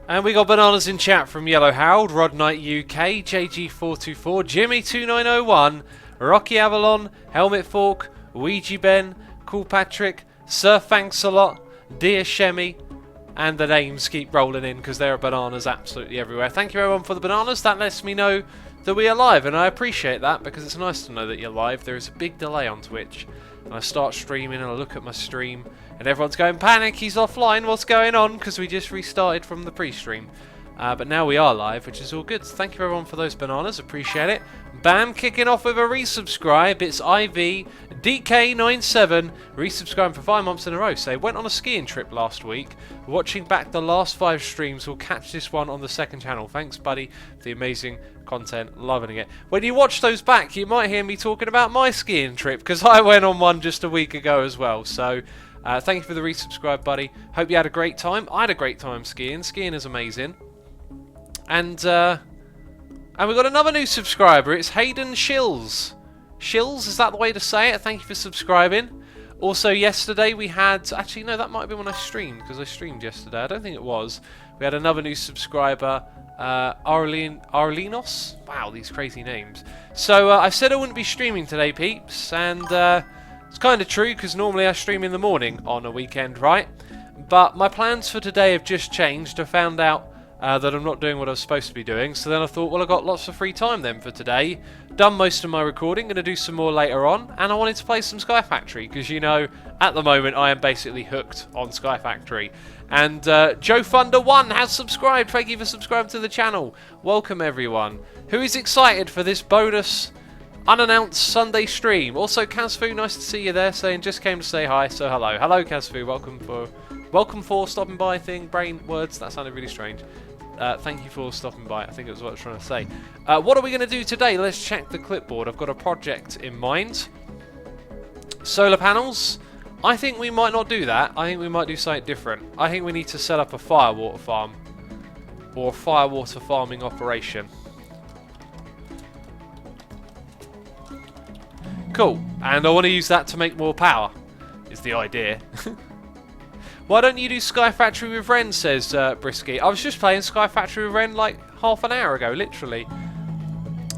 And we got bananas in chat from Yellow Harold, Rod Knight UK, JG424, Jimmy2901, Rocky Avalon, Helmet Fork, Ouija Ben, Cool Patrick, Sir Thanks a Lot, Dear Shemmy, and the names keep rolling in because there are bananas absolutely everywhere. Thank you everyone for the bananas. That lets me know that we are live, and I appreciate that because it's nice to know that you're live. There is a big delay on Twitch, and I start streaming and I look at my stream and everyone's going, panic, he's offline, what's going on? Because we just restarted from the pre-stream. But now we are live, which is all good. Thank you everyone for those bananas, appreciate it. Bam, kicking off with a resubscribe. It's IV DK97 resubscribing for 5 months in a row. Say, went on a skiing trip last week. Watching back the last 5 streams, we'll catch this one on the second channel. Thanks, buddy, for the amazing content. Loving it. When you watch those back, you might hear me talking about my skiing trip because I went on one just a week ago as well. So thank you for the resubscribe, buddy. Hope you had a great time. I had a great time skiing. Skiing is amazing. And we've got another new subscriber. It's Hayden Shills. Shills, is that the way to say it? Thank you for subscribing. Also, yesterday we had... Actually, no, that might have been when I streamed, because I streamed yesterday. I don't think it was. We had another new subscriber, Arlinos. Wow, these crazy names. So, I said I wouldn't be streaming today, peeps. And it's kind of true, because normally I stream in the morning on a weekend, right? But my plans for today have just changed. I found out that I'm not doing what I was supposed to be doing, so then I thought, well, I've got lots of free time then for today. Done most of my recording, going to do some more later on, and I wanted to play some Sky Factory, because, you know, at the moment I am basically hooked on Sky Factory. And Joe Thunder1 has subscribed. Thank you for subscribing to the channel. Welcome everyone. Who is excited for this bonus unannounced Sunday stream? Also, Kazfu, nice to see you there, saying just came to say hi, so hello. Hello Kazfu, welcome for stopping by thing, brain words, that sounded really strange. Thank you for stopping by. I think it was what I was trying to say. What are we going to do today? Let's check the clipboard. I've got a project in mind. Solar panels. I think we might not do that. I think we might do something different. I think we need to set up a firewater farm. Or a firewater farming operation. Cool. And I want to use that to make more power. Is the idea. Why don't you do Sky Factory with Ren, says Brisky. I was just playing Sky Factory with Ren like half an hour ago, literally.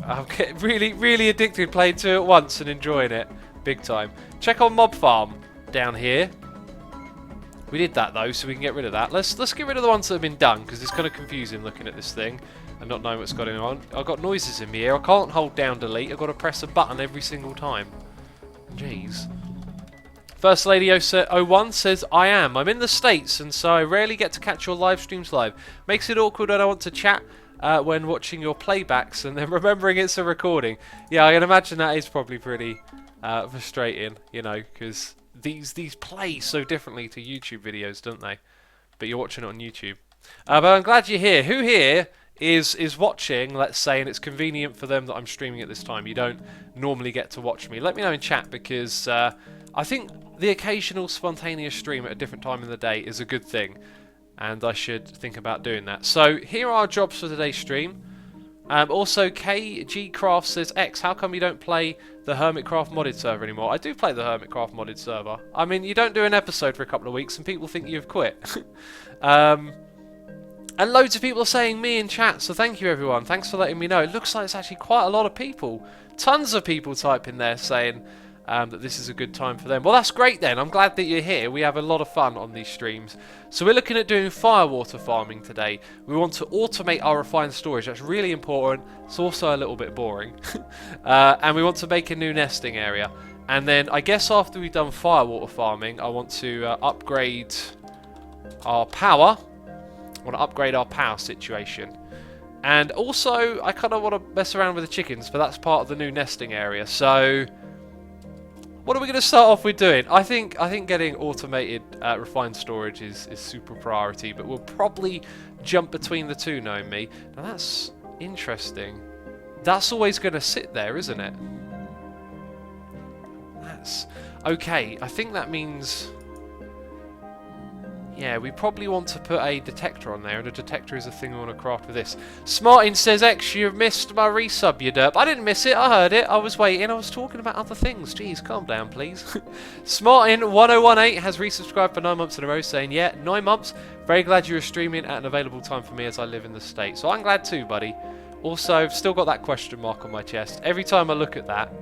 I'm getting really addicted playing 2 at once and enjoying it. Big time. Check on Mob Farm down here. We did that though, so we can get rid of that. Let's get rid of the ones that have been done, because it's kind of confusing looking at this thing and not knowing what's going on. I've got noises in my ear. I can't hold down delete. I've got to press a button every single time. Jeez. First Lady 01 says, I'm in the States, and so I rarely get to catch your live streams live. Makes it awkward when I want to chat when watching your playbacks and then remembering it's a recording. Yeah, I can imagine that is probably pretty frustrating, you know, because these play so differently to YouTube videos, don't they? But you're watching it on YouTube. But I'm glad you're here. Who here is watching, let's say, and it's convenient for them that I'm streaming at this time? You don't normally get to watch me. Let me know in chat, because I think the occasional spontaneous stream at a different time in the day is a good thing, and I should think about doing that. So here are jobs for today's stream. Also, KG Craft says, X, how come you don't play the Hermitcraft modded server anymore? I do play the Hermitcraft modded server. I mean, you don't do an episode for a couple of weeks and people think you've quit. And loads of people are saying me in chat, so thank you everyone. Thanks for letting me know. It looks like it's actually quite a lot of people. Tons of people typing there saying that this is a good time for them. Well, that's great then. I'm glad that you're here. We have a lot of fun on these streams. So we're looking at doing firewater farming today. We want to automate our refined storage. That's really important. It's also a little bit boring. And we want to make a new nesting area. And then I guess after we've done firewater farming, I want to upgrade our power. I want to upgrade our power situation. And also, I kind of want to mess around with the chickens, but that's part of the new nesting area. So what are we going to start off with doing? I think getting automated refined storage is super priority, but we'll probably jump between the two, knowing me. Now that's interesting. That's always going to sit there, isn't it? That's okay. I think that means, Yeah, we probably want to put a detector on there, and a detector is a thing we want to craft with this. Smartin says, X, you've missed my resub, you derp. I didn't miss it, I heard it, I was waiting, I was talking about other things. Jeez, calm down, please. Smartin1018 has resubscribed for 9 months in a row, saying, yeah, 9 months. Very glad you were streaming at an available time for me as I live in the States. So I'm glad too, buddy. Also, I've still got that question mark on my chest. Every time I look at that,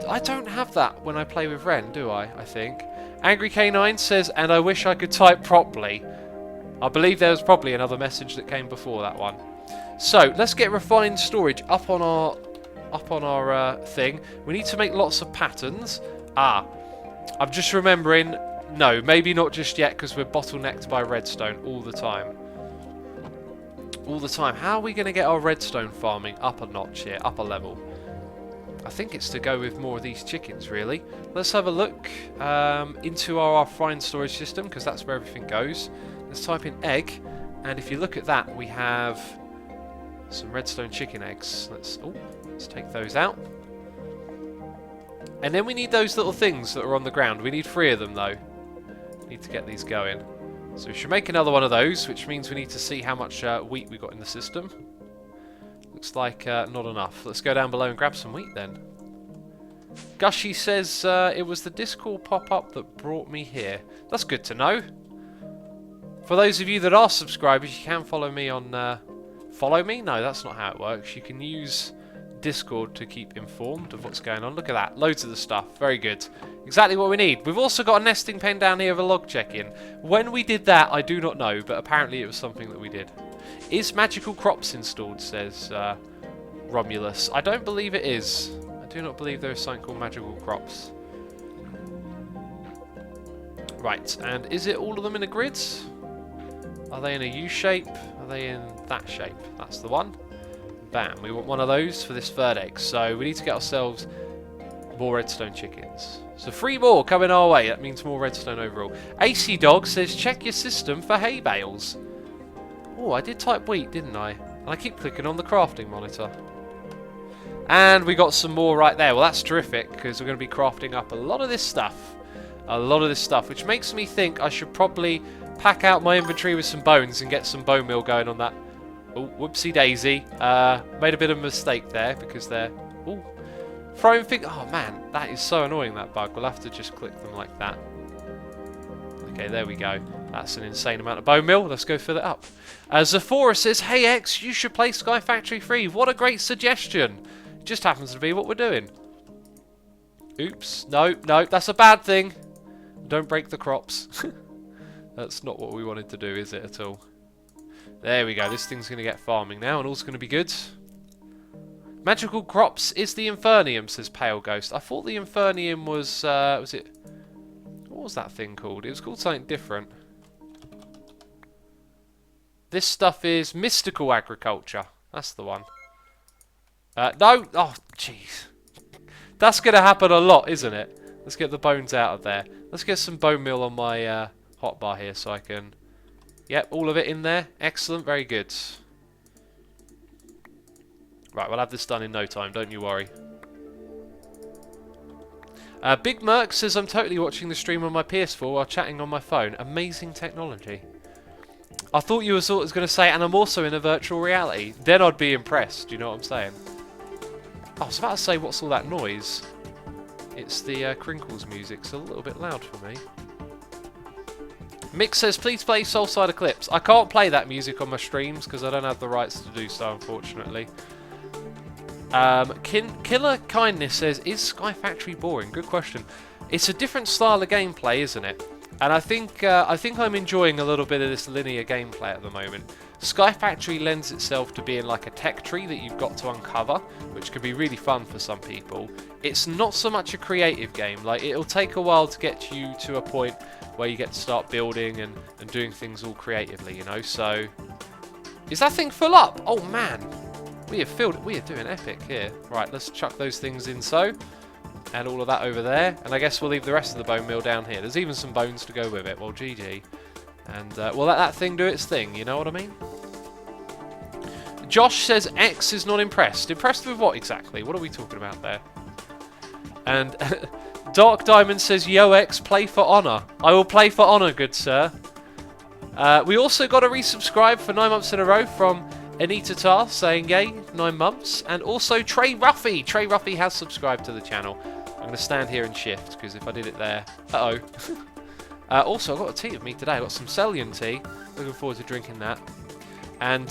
I don't have that when I play with Ren, do I think. Angry K9 says, and I wish I could type properly. I believe there was probably another message that came before that one. So, let's get refined storage up on our thing. We need to make lots of patterns. I'm just remembering, no, maybe not just yet because we're bottlenecked by redstone all the time. All the time. How are we going to get our redstone farming up a notch here, up a level? I think it's to go with more of these chickens, really. Let's have a look into our refined storage system, because that's where everything goes. Let's type in egg, and if you look at that, we have some redstone chicken eggs. Let's take those out. And then we need those little things that are on the ground. We need 3 of them, though. We need to get these going. So we should make another one of those, which means we need to see how much wheat we got in the system. Looks like not enough. Let's go down below and grab some wheat then. Gushy says it was the Discord pop-up that brought me here. That's good to know. For those of you that are subscribers, you can follow me on... follow me? No, that's not how it works. You can use Discord to keep informed of what's going on. Look at that. Loads of the stuff. Very good. Exactly what we need. We've also got a nesting pen down here of a log check-in. When we did that, I do not know, but apparently it was something that we did. Is magical crops installed, says Romulus. I don't believe it is. I do not believe there is something called magical crops. Right, and is it all of them in a grid? Are they in a U shape? Are they in that shape? That's the one. Bam, we want one of those for this 3rd egg. So we need to get ourselves more redstone chickens. So 3 more coming our way. That means more redstone overall. AC Dog says, check your system for hay bales. Oh, I did type wheat, didn't I? And I keep clicking on the crafting monitor. And we got some more right there. Well, that's terrific, because we're going to be crafting up a lot of this stuff. A lot of this stuff, which makes me think I should probably pack out my inventory with some bones and get some bone meal going on that. Oh, whoopsie daisy. Made a bit of a mistake there, because they're... Oh, throwing things... Oh, man, that is so annoying, that bug. We'll have to just click them like that. Okay, there we go. That's an insane amount of bone meal. Let's go fill it up. Zephora says, hey X, you should play Sky Factory 3. What a great suggestion. It just happens to be what we're doing. Oops. No, that's a bad thing. Don't break the crops. That's not what we wanted to do, is it, at all? There we go. This thing's going to get farming now, and all's going to be good. Magical crops is the Infernium, says Pale Ghost. I thought the Infernium was it... What was that thing called? It was called something different. This stuff is mystical agriculture. That's the one. No! Oh, jeez. That's going to happen a lot, isn't it? Let's get the bones out of there. Let's get some bone meal on my hotbar here so I can... Yep, all of it in there. Excellent, very good. Right, we'll have this done in no time, don't you worry. Big Merc says, I'm totally watching the stream on my PS4 while chatting on my phone. Amazing technology. I thought you were sort of going to say, and I'm also in a virtual reality. Then I'd be impressed, you know what I'm saying? Oh, I was about to say, what's all that noise? It's the Crinkles music, it's a little bit loud for me. Mick says, please play Soulside Eclipse. I can't play that music on my streams because I don't have the rights to do so, unfortunately. Killer Kindness says, is Sky Factory boring? Good question. It's a different style of gameplay, isn't it? And I think I'm enjoying a little bit of this linear gameplay at the moment. Sky Factory lends itself to being like a tech tree that you've got to uncover, which can be really fun for some people. It's not so much a creative game. Like, it'll take a while to get you to a point where you get to start building and doing things all creatively, you know. So, is that thing full up? Oh man, we have filled it. We are doing epic here. Right, let's chuck those things in so. And all of that over there. And I guess we'll leave the rest of the bone meal down here. There's even some bones to go with it. Well, GG. And we'll let that thing do its thing, you know what I mean? Josh says X is not impressed. Impressed with what exactly? What are we talking about there? And Dark Diamond says, Yo X, play for honour. I will play for honour, good sir. We also got a resubscribe for 9 months in a row from Anita Tar saying yay, 9 months. And also Trey Ruffy. Trey Ruffy has subscribed to the channel. I'm going to stand here and shift because if I did it there... Uh-oh. Also, I've got a tea with me today. I've got some Celian tea. Looking forward to drinking that. And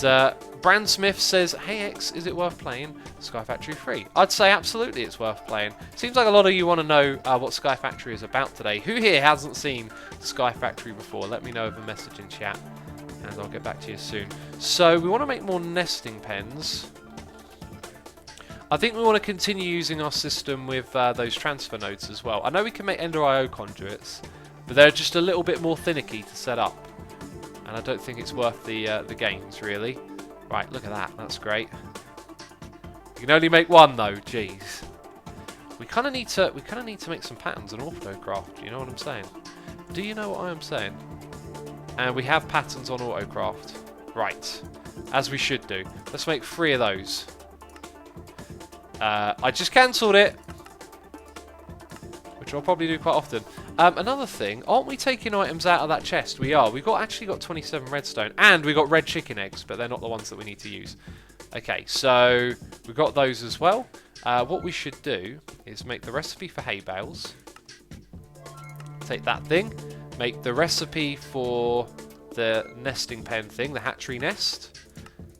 Brand Smith says, hey X, is it worth playing Sky Factory 3? I'd say absolutely it's worth playing. Seems like a lot of you want to know what Sky Factory is about today. Who here hasn't seen Sky Factory before? Let me know with a message in chat and I'll get back to you soon. So we want to make more nesting pens. I think we want to continue using our system with those transfer nodes as well. I know we can make Ender IO conduits, but they're just a little bit more finicky to set up. And I don't think it's worth the gains, really. Right, look at that. That's great. You can only make one, though. Jeez. We kind of need to make some patterns on Autocraft. You know what I'm saying? Do you know what I am saying? And we have patterns on Autocraft. Right. As we should do. Let's make 3 of those. I just cancelled it. Which I'll probably do quite often. Another thing, aren't we taking items out of that chest? We are. We've actually got 27 redstone. And we got red chicken eggs, but they're not the ones that we need to use. Okay, so we've got those as well. What we should do is make the recipe for hay bales. Take that thing. Make the recipe for the nesting pen thing, the hatchery nest.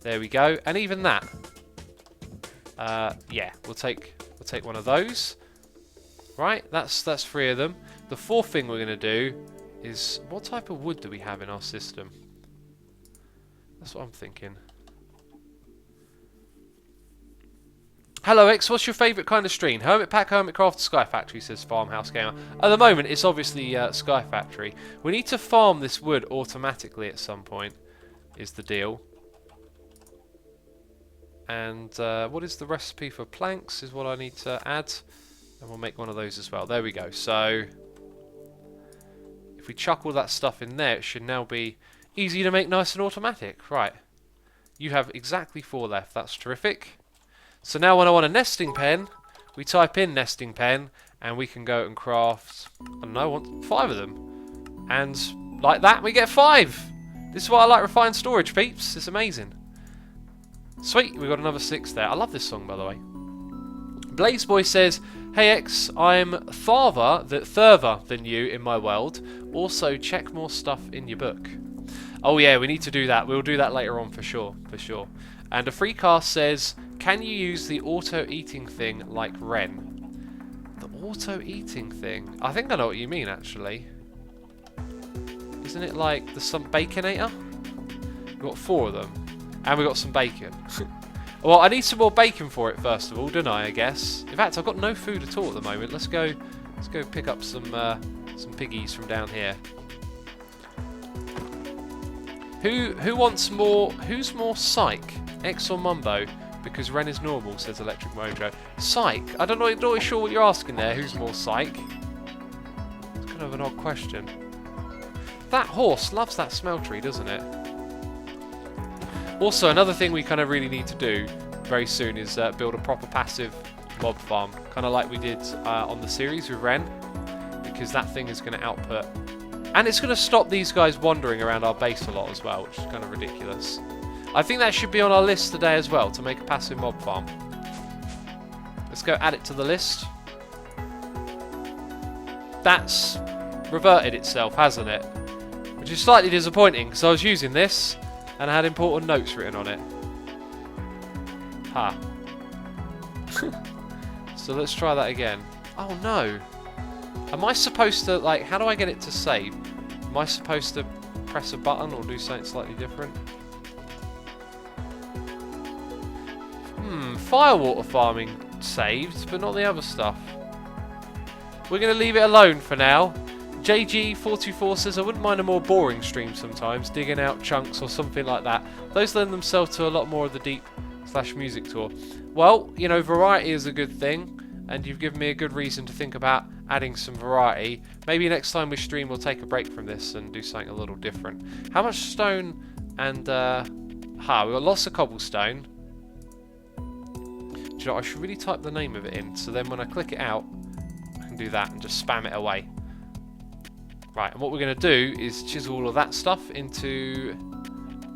There we go. And even that. Yeah, we'll take one of those. Right, that's 3 of them. The 4th thing we're going to do is... What type of wood do we have in our system? That's what I'm thinking. Hello X, what's your favourite kind of stream? Hermit Pack, Hermit Craft, Sky Factory, says Farmhouse Gamer. At the moment, it's obviously Sky Factory. We need to farm this wood automatically at some point, is the deal. And what is the recipe for planks is what I need to add. And we'll make one of those as well. There we go. So, if we chuck all that stuff in there, it should now be easy to make nice and automatic. Right. You have exactly 4 left. That's terrific. So now when I want a nesting pen, we type in nesting pen, and we can go and craft, I don't know, I want 5 of them. And like that, we get 5. This is why I like refined storage, peeps. It's amazing. Sweet, we got another 6 there. I love this song, by the way. Blazeboy says, hey X, I'm further than you in my world. Also, check more stuff in your book. Oh yeah, we need to do that. We'll do that later on for sure. And a Freecast says, can you use the auto-eating thing like Ren? The auto-eating thing? I think I know what you mean, actually. Isn't it like the some baconator? We've got 4 of them. And we've got some bacon. Well, I need some more bacon for it first of all, don't I guess? In fact, I've got no food at all at the moment. Let's go pick up some piggies from down here. Who wants more? Who's more psych? X or Mumbo? Because Ren is normal, says Electric Mojo. Psych? I don't know, not really sure what you're asking there. Who's more psych? It's kind of an odd question. That horse loves that smeltery, doesn't it? Also, another thing we kind of really need to do very soon is build a proper passive mob farm, kind of like we did on the series with Ren, because that thing is going to output. And it's going to stop these guys wandering around our base a lot as well, which is kind of ridiculous. I think that should be on our list today as well, to make a passive mob farm. Let's go add it to the list. That's reverted itself, hasn't it? Which is slightly disappointing, because I was using this, and I had important notes written on it. Ha. So let's try that again. Oh no. Am I supposed to, like, how do I get it to save? Am I supposed to press a button or do something slightly different? Firewater farming saved, but not the other stuff. We're going to leave it alone for now. JG424 says, I wouldn't mind a more boring stream sometimes, digging out chunks or something like that. Those lend themselves to a lot more of the deep/music tour. Well, you know, variety is a good thing, and you've given me a good reason to think about adding some variety. Maybe next time we stream we'll take a break from this and do something a little different. How much stone and... we've got lots of cobblestone. Do you know, I should really type the name of it in, so then when I click it out, I can do that and just spam it away. Right, and what we're going to do is chisel all of that stuff into...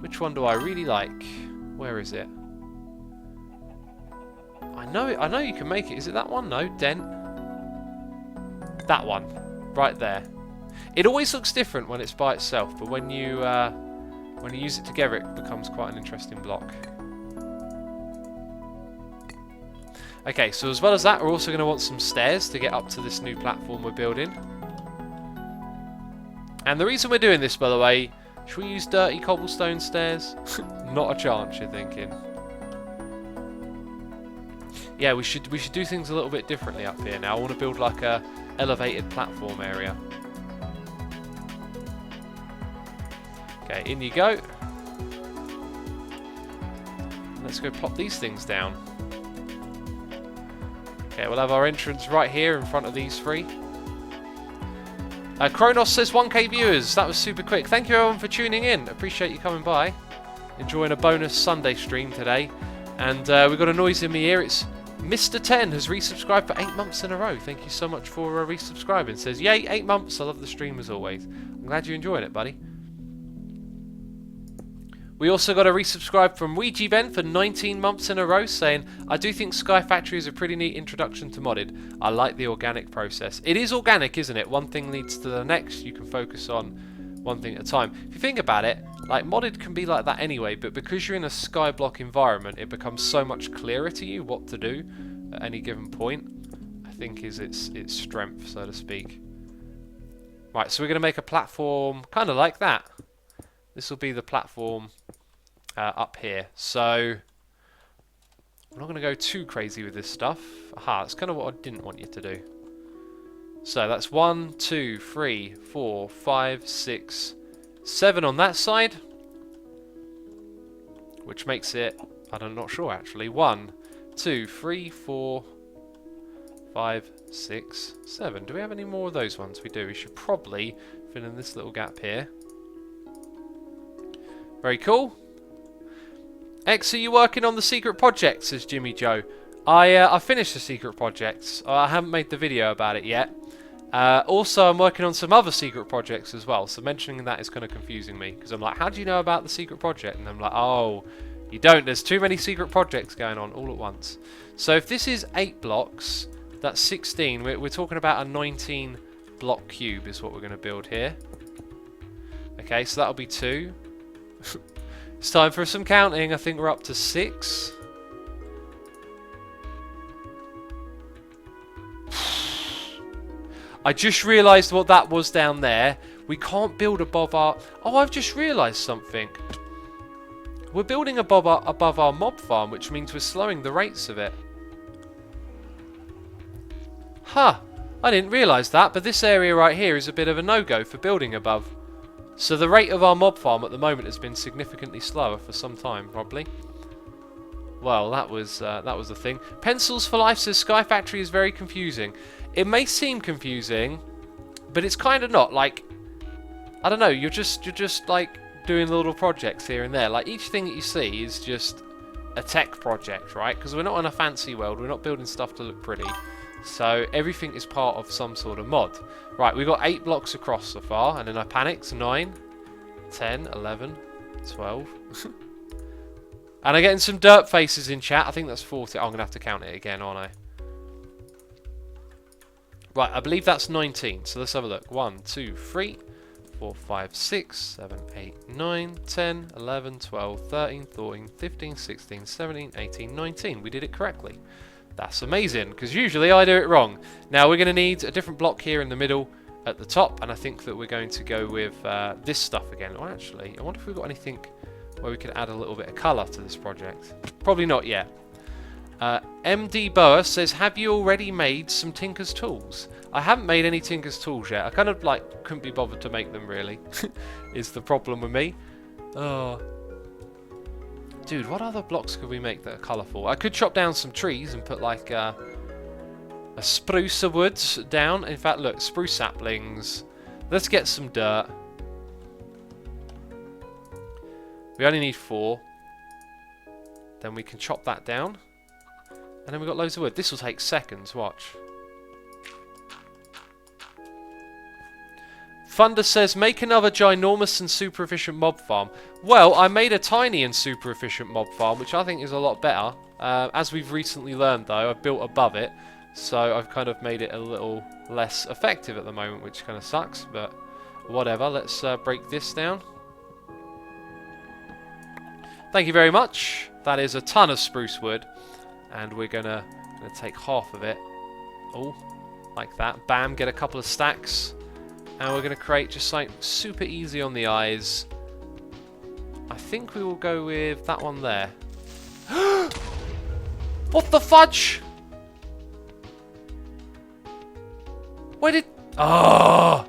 Which one do I really like? Where is it? I know you can make it. Is it that one? No, dent. That one. Right there. It always looks different when it's by itself, but when you use it together, it becomes quite an interesting block. Okay, so as well as that, we're also going to want some stairs to get up to this new platform we're building. And the reason we're doing this, by the way, should we use dirty cobblestone stairs? Not a chance, you're thinking. Yeah, we should do things a little bit differently up here now. I want to build like a elevated platform area. Okay, in you go. Let's go plop these things down. Okay, we'll have our entrance right here in front of these three. Kronos says 1k viewers. That was super quick. Thank you everyone for tuning in. Appreciate you coming by. Enjoying a bonus Sunday stream today. And we've got a noise in my ear. It's Mr. 10 has resubscribed for 8 months in a row. Thank you so much for resubscribing. Says, yay, 8 months. I love the stream as always. I'm glad you're enjoying it, buddy. We also got a resubscribe from Ouija Ben for 19 months in a row saying, I do think Sky Factory is a pretty neat introduction to modded. I like the organic process. It is organic, isn't it? One thing leads to the next. You can focus on one thing at a time. If you think about it, like modded can be like that anyway, but because you're in a skyblock environment, it becomes so much clearer to you what to do at any given point. I think is its strength, so to speak. Right, so we're going to make a platform kind of like that. This will be the platform up here. So I'm not going to go too crazy with this stuff. Aha, that's kind of what I didn't want you to do. So that's 1, 2, 3, 4, 5, 6, 7 on that side, which makes it, I'm not sure actually, 1, 2, 3, 4, 5, 6, 7. Do we have any more of those ones? We do. We should probably fill in this little gap here. Very cool. X, are you working on the secret project? Says Jimmy Joe. I finished the secret projects. I haven't made the video about it yet. Also, I'm working on some other secret projects as well. So mentioning that is kind of confusing me because I'm like, how do you know about the secret project? And I'm like, oh, you don't. There's too many secret projects going on all at once. So if this is 8 blocks, that's 16. We're talking about a 19 block cube is what we're going to build here. Okay, so that'll be 2. It's time for some counting. I think we're up to 6. I just realised what that was down there. We can't build above our... Oh, I've just realised something. We're building above our mob farm, which means we're slowing the rates of it. Huh. I didn't realise that, but this area right here is a bit of a no-go for building above. So the rate of our mob farm at the moment has been significantly slower for some time, probably. Well, that was the thing. Pencils for Life says Sky Factory is very confusing. It may seem confusing, but it's kind of not. Like, I don't know. You're just like doing little projects here and there. Like each thing that you see is just a tech project, right? Because we're not in a fancy world. We're not building stuff to look pretty. So everything is part of some sort of mod. Right, we've got 8 blocks across so far, and then I panicked. 9, 10, 11, 12. And I'm getting some dirt faces in chat. I think that's 40. I'm going to have to count it again, aren't I? Right, I believe that's 19. So let's have a look. 1, 2, 3, 4, 5, 6, 7, 8, 9, 10, 11, 12, 13, 14, 15, 16, 17, 18, 19. We did it correctly. That's amazing, because usually I do it wrong. Now we're going to need a different block here in the middle at the top, and I think that we're going to go with this stuff again. Oh, actually, I wonder if we've got anything where we could add a little bit of colour to this project. Probably not yet. MD Boa says, have you already made some Tinker's tools? I haven't made any Tinker's tools yet. I kind of like couldn't be bothered to make them really, is the problem with me. Oh. Dude, what other blocks could we make that are colourful? I could chop down some trees and put like a spruce of woods down. In fact, look, spruce saplings. Let's get some dirt. We only need 4. Then we can chop that down. And then we've got loads of wood. This will take seconds, watch. Thunder says, make another ginormous and super efficient mob farm. Well, I made a tiny and super efficient mob farm, which I think is a lot better. As we've recently learned, though, I've built above it. So I've kind of made it a little less effective at the moment, which kind of sucks. But whatever, let's break this down. Thank you very much. That is a ton of spruce wood. And we're gonna take half of it. Oh, like that. Bam, get a couple of stacks. And we're going to create just like super easy on the eyes. I think we will go with that one there. What the fudge? Where did... Oh!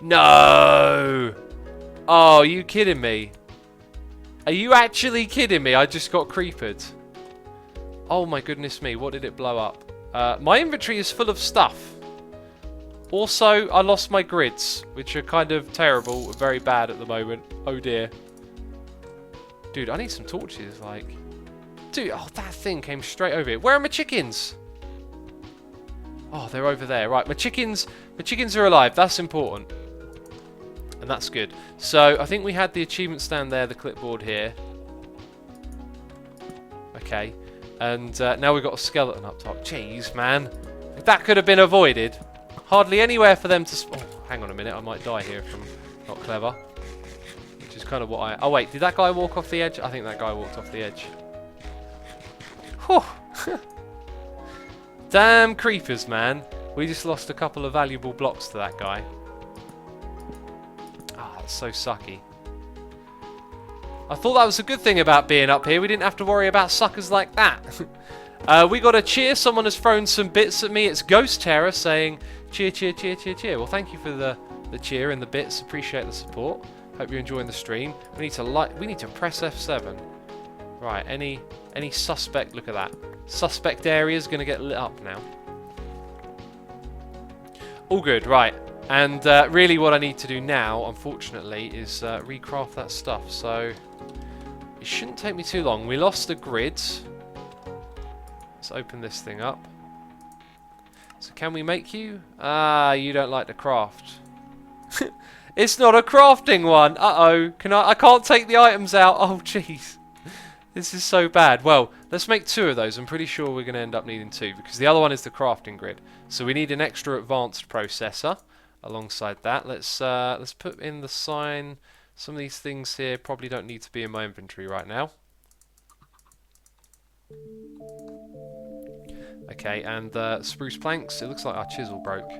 No! Oh, are you kidding me? Are you actually kidding me? I just got creepered. Oh my goodness me, what did it blow up? My inventory is full of stuff. Also, I lost my grids, which are kind of terrible, very bad at the moment. Oh dear. Dude, I need some torches, like... Dude, oh, that thing came straight over here. Where are my chickens? Oh, they're over there. Right, my chickens are alive. That's important. And that's good. So, I think we had the achievement stand there, the clipboard here. Okay. And now we've got a skeleton up top. Jeez, man. If that could have been avoided... Hardly anywhere for them to... Oh, hang on a minute. I might die here if I'm not clever. Which is kind of what I... Oh, wait. Did that guy walk off the edge? I think that guy walked off the edge. Whew. Damn creepers, man. We just lost a couple of valuable blocks to that guy. Ah, that's so sucky. I thought that was a good thing about being up here. We didn't have to worry about suckers like that. We got a cheer. Someone has thrown some bits at me. It's Ghost Terror saying... Cheer, cheer, cheer, cheer, cheer. Well, thank you for the cheer and the bits. Appreciate the support. Hope you're enjoying the stream. We need to press F7. Right, any suspect, look at that. Suspect area is going to get lit up now. All good, right. And really what I need to do now, unfortunately, is recraft that stuff. So it shouldn't take me too long. We lost the grid. Let's open this thing up. So can we make you? Ah, you don't like to craft. It's not a crafting one. Uh-oh. I can't take the items out. Oh, jeez. This is so bad. Well, let's make 2 of those. I'm pretty sure we're going to end up needing 2 because the other one is the crafting grid. So we need an extra advanced processor alongside that. Let's put in the sign. Some of these things here probably don't need to be in my inventory right now. Okay, and spruce planks. It looks like our chisel broke.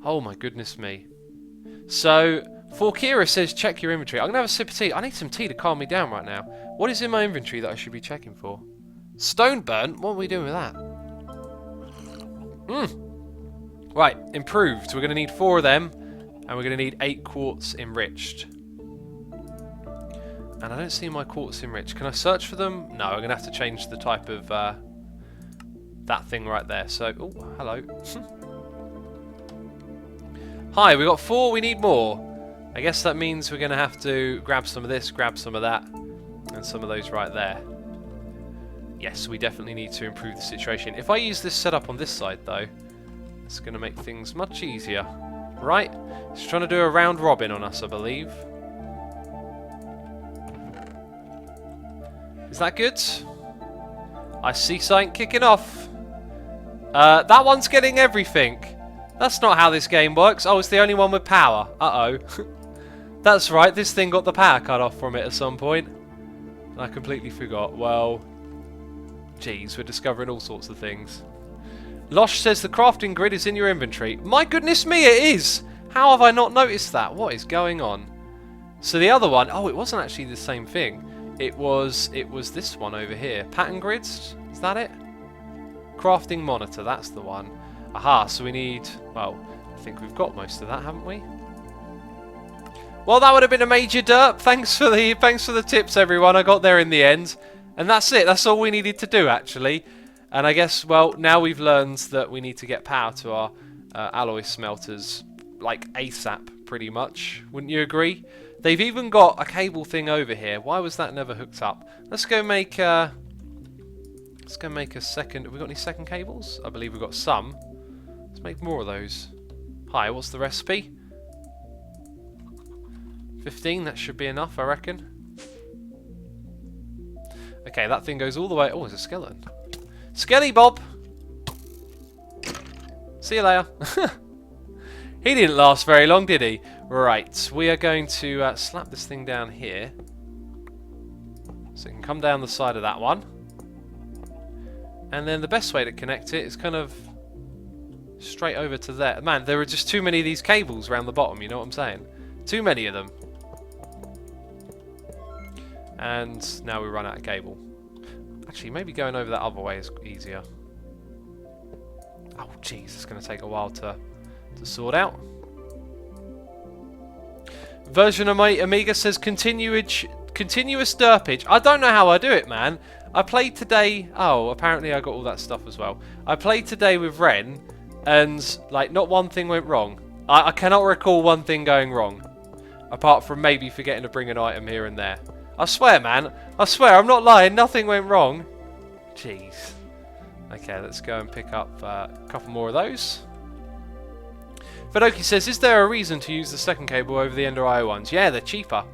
Oh my goodness me. So, Forkira says check your inventory. I'm going to have a sip of tea. I need some tea to calm me down right now. What is in my inventory that I should be checking for? Stone burnt? What are we doing with that? Right, improved. We're going to need 4 of them. And we're going to need 8 quartz enriched. And I don't see my quartz enriched. Can I search for them? No, I'm going to have to change the type of... that thing right there. So, oh, hello. Hi, we got 4, we need more. I guess that means we're going to have to grab some of this, grab some of that, and some of those right there. Yes, we definitely need to improve the situation. If I use this setup on this side, though, it's going to make things much easier. Right? It's trying to do a round robin on us, I believe. Is that good? I see something kicking off. That one's getting everything. That's not how this game works. Oh, it's the only one with power. Uh-oh. That's right, this thing got the power cut off from it at some point. And I completely forgot. Well, geez, we're discovering all sorts of things. Losh says the crafting grid is in your inventory. My goodness me, it is! How have I not noticed that? What is going on? So the other one, oh, it wasn't actually the same thing. It was this one over here. Pattern grids, is that it? Crafting monitor, that's the one. Aha, so we need, well, I think we've got most of that, haven't we? Well, that would have been a major derp. Thanks for the tips, everyone. I got there in the end. And that's it. That's all we needed to do, actually. And I guess, well, now we've learned that we need to get power to our alloy smelters, like ASAP, pretty much. Wouldn't you agree? They've even got a cable thing over here. Why was that never hooked up? Let's go make a second. Have we got any second cables? I believe we've got some. Let's Let's make more of those. Hi, what's the recipe? 15, that should be enough, I reckon. Okay, that thing goes all the way... Oh, it's a skeleton. Skelly Bob! See you later. He didn't last very long, did he? Right, we are going to slap this thing down here. So it can come down the side of that one. And then the best way to connect it is kind of straight over to there. Man, there are just too many of these cables around the bottom, you know what I'm saying? Too many of them. And now we run out of cable. Actually, maybe going over that other way is easier. Oh, jeez, it's going to take a while to sort out. Version of my Amiga says continuous derpage. I don't know how I do it, man. I played today. Oh, apparently I got all that stuff as well. I played today with Ren, and like not one thing went wrong. I cannot recall one thing going wrong, apart from maybe forgetting to bring an item here and there. I swear, man. I swear, I'm not lying. Nothing went wrong. Jeez. Okay, let's go and pick up a couple more of those. Fedoki says, is there a reason to use the second cable over the Ender IO ones? Yeah, they're cheaper.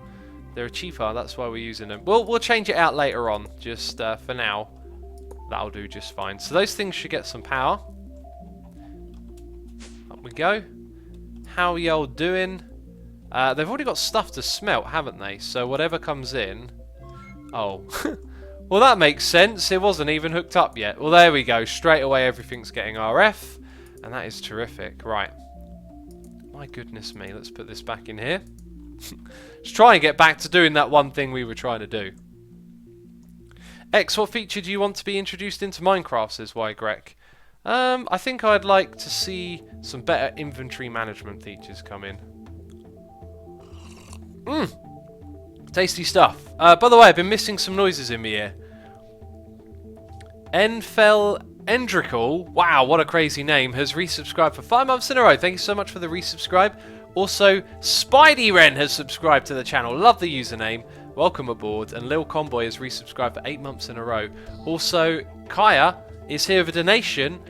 They're cheaper, that's why we're using them. We'll change it out later on. Just for now, that'll do just fine. So those things should get some power. Up we go. How y'all doing? They've already got stuff to smelt, haven't they? So whatever comes in... Oh. Well, that makes sense. It wasn't even hooked up yet. Well, there we go. Straight away, everything's getting RF. And that is terrific. Right. My goodness me. Let's put this back in here. Let's try and get back to doing that one thing we were trying to do. X, what feature do you want to be introduced into Minecraft, says YGrek. I think I'd like to see some better inventory management features come in. Tasty stuff. By the way, I've been missing some noises in my ear. Enfel Endrical, wow, what a crazy name, has resubscribed for 5 months in a row. Thank you so much for the resubscribe. Also, Spidey Wren has subscribed to the channel. Love the username. Welcome aboard. And Lil Conboy has resubscribed for 8 months in a row. Also, Kaya is here with a donation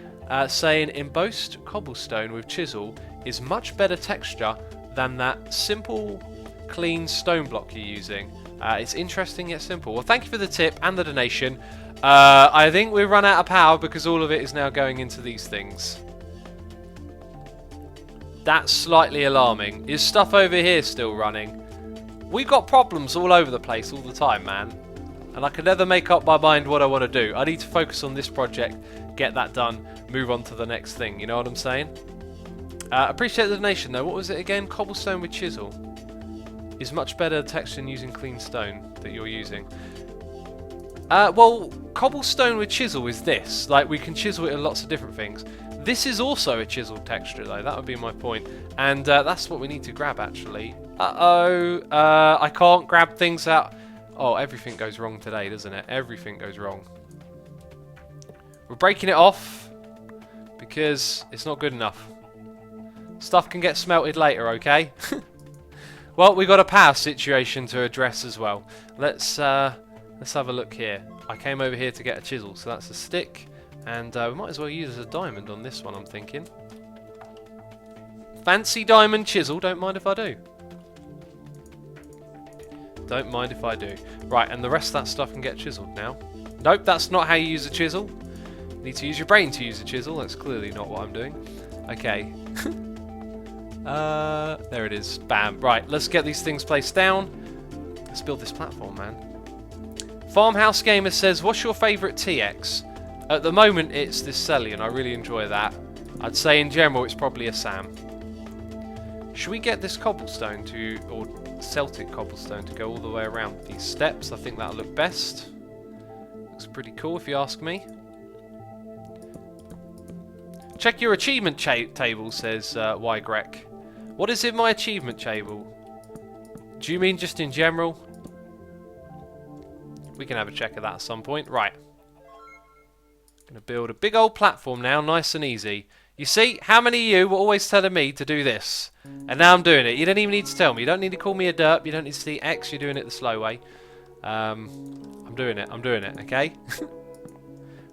saying embossed cobblestone with chisel is much better texture than that simple, clean stone block you're using. It's interesting yet simple. Well, thank you for the tip and the donation. I think we've run out of power because all of it is now going into these things. That's slightly alarming. Is stuff over here still running? We've got problems all over the place all the time, man. And I can never make up my mind what I want to do. I need to focus on this project, get that done, move on to the next thing. You know what I'm saying? Appreciate the donation, though. What was it again? Cobblestone with chisel is much better texture than using clean stone that you're using. Well, cobblestone with chisel is this. Like, we can chisel it in lots of different things. This is also a chiseled texture, though. That would be my point. And that's what we need to grab, actually. Uh-oh. I can't grab things out. Oh, everything goes wrong today, doesn't it? Everything goes wrong. We're breaking it off because it's not good enough. Stuff can get smelted later, okay? Well, we've got a power situation to address as well. Let's have a look here. I came over here to get a chisel, so that's a stick. And we might as well use a diamond on this one, I'm thinking. Fancy diamond chisel, don't mind if I do. Don't mind if I do. Right, and the rest of that stuff can get chiseled now. Nope, that's not how you use a chisel. You need to use your brain to use a chisel. That's clearly not what I'm doing. Okay. There it is. Bam. Right, let's get these things placed down. Let's build this platform, man. Farmhouse Gamer says, what's your favourite TX? At the moment, it's this Celian. I really enjoy that. I'd say in general, it's probably a Sam. Should we get this cobblestone to, or Celtic cobblestone to go all the way around these steps? I think that'll look best. Looks pretty cool if you ask me. Check your achievement table, says YGrek. What is in my achievement table? Do you mean just in general? We can have a check of that at some point. Right. Gonna build a big old platform now, nice and easy. You see, how many of you were always telling me to do this? And now I'm doing it. You don't even need to tell me. You don't need to call me a derp. You don't need to see X. You're doing it the slow way. I'm doing it. I'm doing it, okay?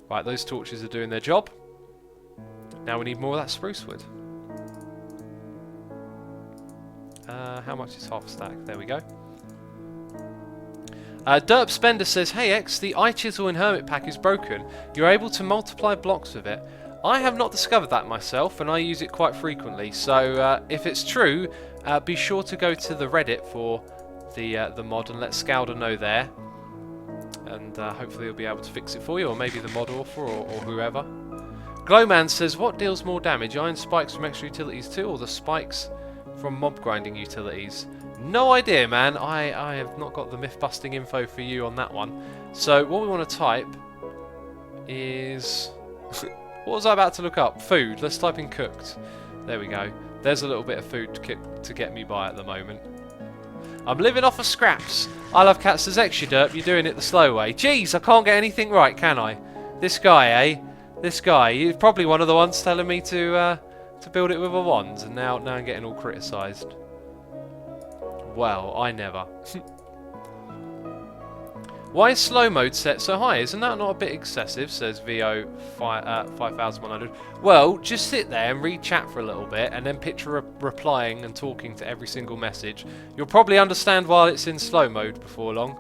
Right, those torches are doing their job. Now we need more of that spruce wood. How much is half a stack? There we go. Derp Spender says, hey X, the iChisel in Hermit Pack is broken. You're able to multiply blocks with it. I have not discovered that myself, and I use it quite frequently. So if it's true, be sure to go to the Reddit for the mod and let Scouder know there. And hopefully he'll be able to fix it for you, or maybe the mod author or whoever. Glowman says, what deals more damage? Iron spikes from extra utilities too, or the spikes from mob grinding utilities? No idea, man. I have not got the myth-busting info for you on that one. So what we want to type is... what was I about to look up? Food. Let's type in cooked. There we go. There's a little bit of food to get me by at the moment. I'm living off of scraps. I love cats as extra derp. You're doing it the slow way. Jeez, I can't get anything right, can I? This guy, eh? This guy. He's probably one of the ones telling me to build it with a wand, and now I'm getting all criticised. Well, I never. Why is slow mode set so high? Isn't that not a bit excessive? Says VO 5100. Well, just sit there and read chat for a little bit, and then picture replying and talking to every single message. You'll probably understand why it's in slow mode before long.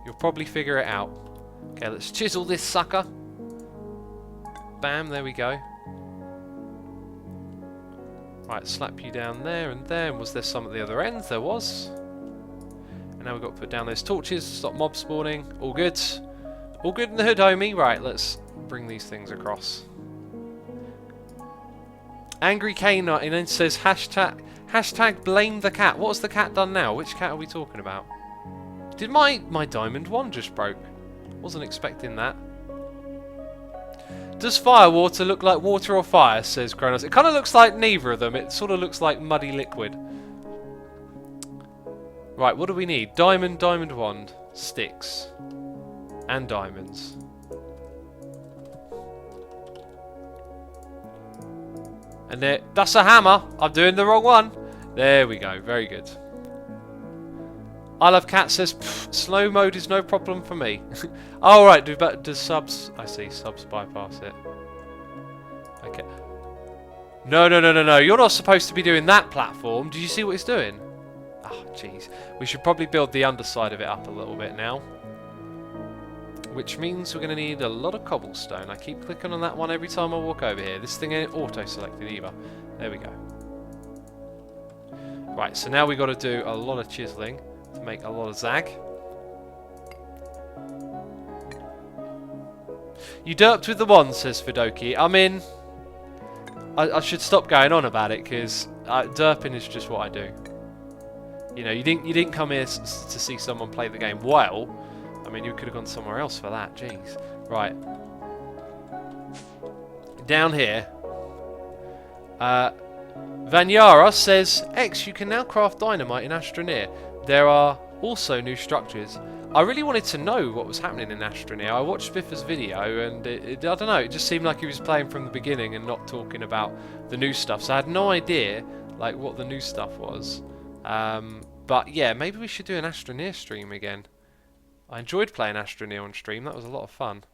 You'll probably figure it out. Okay, let's chisel this sucker. Bam, there we go. Right, slap you down there and there. And was there some at the other end? There was. And now we've got to put down those torches, stop mob spawning. All good. All good in the hood, homie. Right, let's bring these things across. Angry Canine and then says hashtag blame the cat. What's the cat done now? Which cat are we talking about? Did my diamond wand just broke? Wasn't expecting that. Does fire water look like water or fire, says Kronos. It kind of looks like neither of them. It sort of looks like muddy liquid. Right, what do we need? Diamond wand, sticks, and diamonds. And there, that's a hammer. I'm doing the wrong one. There we go. Very good. I Love Cat says, slow mode is no problem for me. Oh, right, does subs... I see, subs bypass it. Okay. No. You're not supposed to be doing that platform. Do you see what it's doing? Oh, jeez. We should probably build the underside of it up a little bit now. Which means we're going to need a lot of cobblestone. I keep clicking on that one every time I walk over here. This thing ain't auto-selected either. There we go. Right, so now we've got to do a lot of chiseling to make a lot of zag. You derped with the wand, says Fidoki. I mean, I should stop going on about it, because derping is just what I do. You know, you didn't come here to see someone play the game well. I mean, you could have gone somewhere else for that. Jeez. Right. Down here. Vanyara says, X, you can now craft dynamite in Astroneer. There are also new structures. I really wanted to know what was happening in Astroneer. I watched Biffa's video, and I don't know, it just seemed like he was playing from the beginning and not talking about the new stuff. So I had no idea, like, what the new stuff was. But yeah, maybe we should do an Astroneer stream again. I enjoyed playing Astroneer on stream. That was a lot of fun.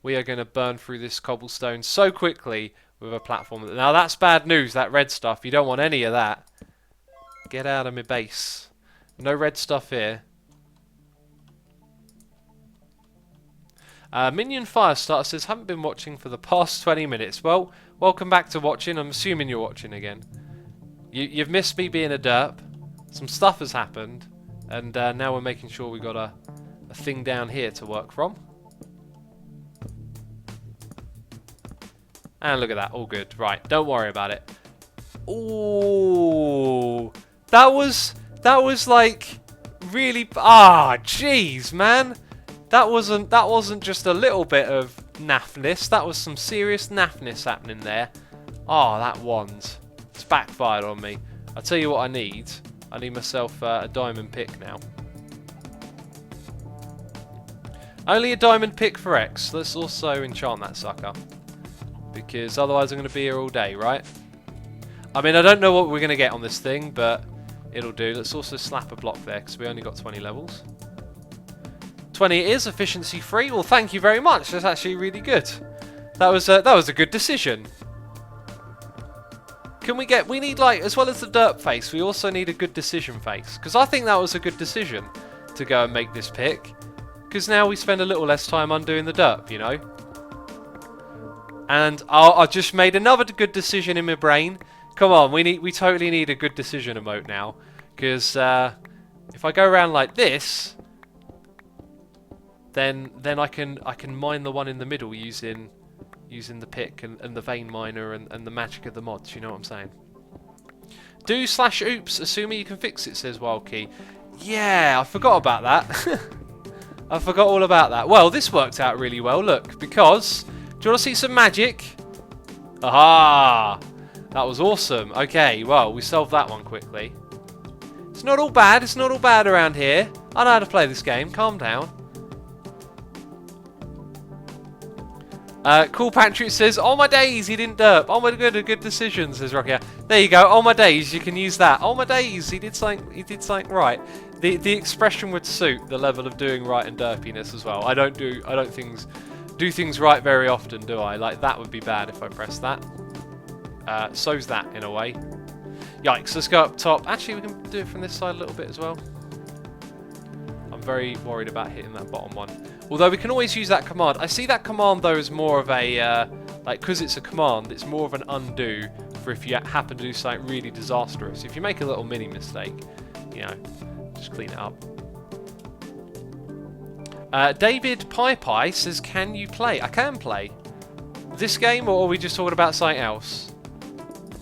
We are going to burn through this cobblestone so quickly with a platform. Now that's bad news, that red stuff. You don't want any of that. Get out of my base. No red stuff here. Minion Firestarter says, haven't been watching for the past 20 minutes. Well, welcome back to watching. I'm assuming you're watching again. You've missed me being a derp. Some stuff has happened. And now we're making sure we've got a thing down here to work from. And look at that, all good. Right, don't worry about it. Ooh, that was like really. Jeez, man. That wasn't just a little bit of naffness. That was some serious naffness happening there. Oh, that wand. It's backfired on me. I'll tell you what I need. I need myself a diamond pick now. Only a diamond pick for X. Let's also enchant that sucker. Because otherwise I'm going to be here all day, right? I mean, I don't know what we're going to get on this thing, but it'll do. Let's also slap a block there, because we only got 20 levels. 20 it is, efficiency free. Well, thank you very much. That's actually really good. That was a good decision. Can we get... We need, like, as well as the derp face, we also need a good decision face. Because I think that was a good decision to go and make this pick. Because now we spend a little less time undoing the derp, you know? And I just made another good decision in my brain. Come on, we totally need a good decision emote now. Because if I go around like this, then I can mine the one in the middle using the pick and the vein miner and the magic of the mods, you know what I'm saying? Do/oops, assuming you can fix it, says Wildkey. Yeah, I forgot about that. I forgot all about that. Well, this worked out really well, look, because... Do you want to see some magic? Aha! That was awesome. Okay, well, we solved that one quickly. It's not all bad, it's not all bad around here. I know how to play this game, calm down. Cool Patrick says, oh my days, he didn't derp. Oh my god, a good decision, says Rocky. There you go, oh my days, you can use that. Oh my days, he did something right. The expression would suit the level of doing right and derpiness as well. I don't do things right very often, do I? Like that would be bad if I press that. So's that in a way. Yikes, let's go up top. Actually, we can do it from this side a little bit as well. I'm very worried about hitting that bottom one. Although we can always use that command. I see that command though as more of a, like, because it's a command, it's more of an undo for if you happen to do something really disastrous. If you make a little mini mistake, you know, just clean it up. David Pie says, can you play? I can play. This game, or are we just talking about something else?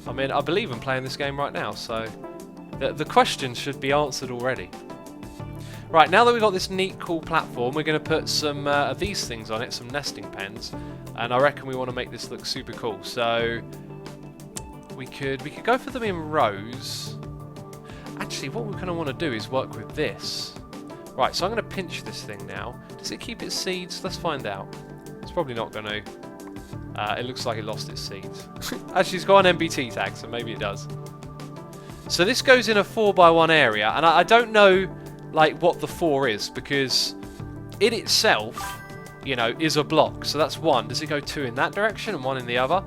I mean, I believe I'm playing this game right now, so the question should be answered already. Right, now that we've got this neat, cool platform, we're going to put some of these things on it, some nesting pens, and I reckon we want to make this look super cool. So we could go for them in rows. Actually, what we kind of want to do is work with this. Right, so I'm going to pinch this thing now. Does it keep its seeds? Let's find out. It's probably not going to. It looks like it lost its seeds. Actually, it's got an MBT tag, so maybe it does. So this goes in a 4x1 area, and I don't know like what the 4 is, because it itself, you know, is a block. So that's 1. Does it go 2 in that direction and 1 in the other?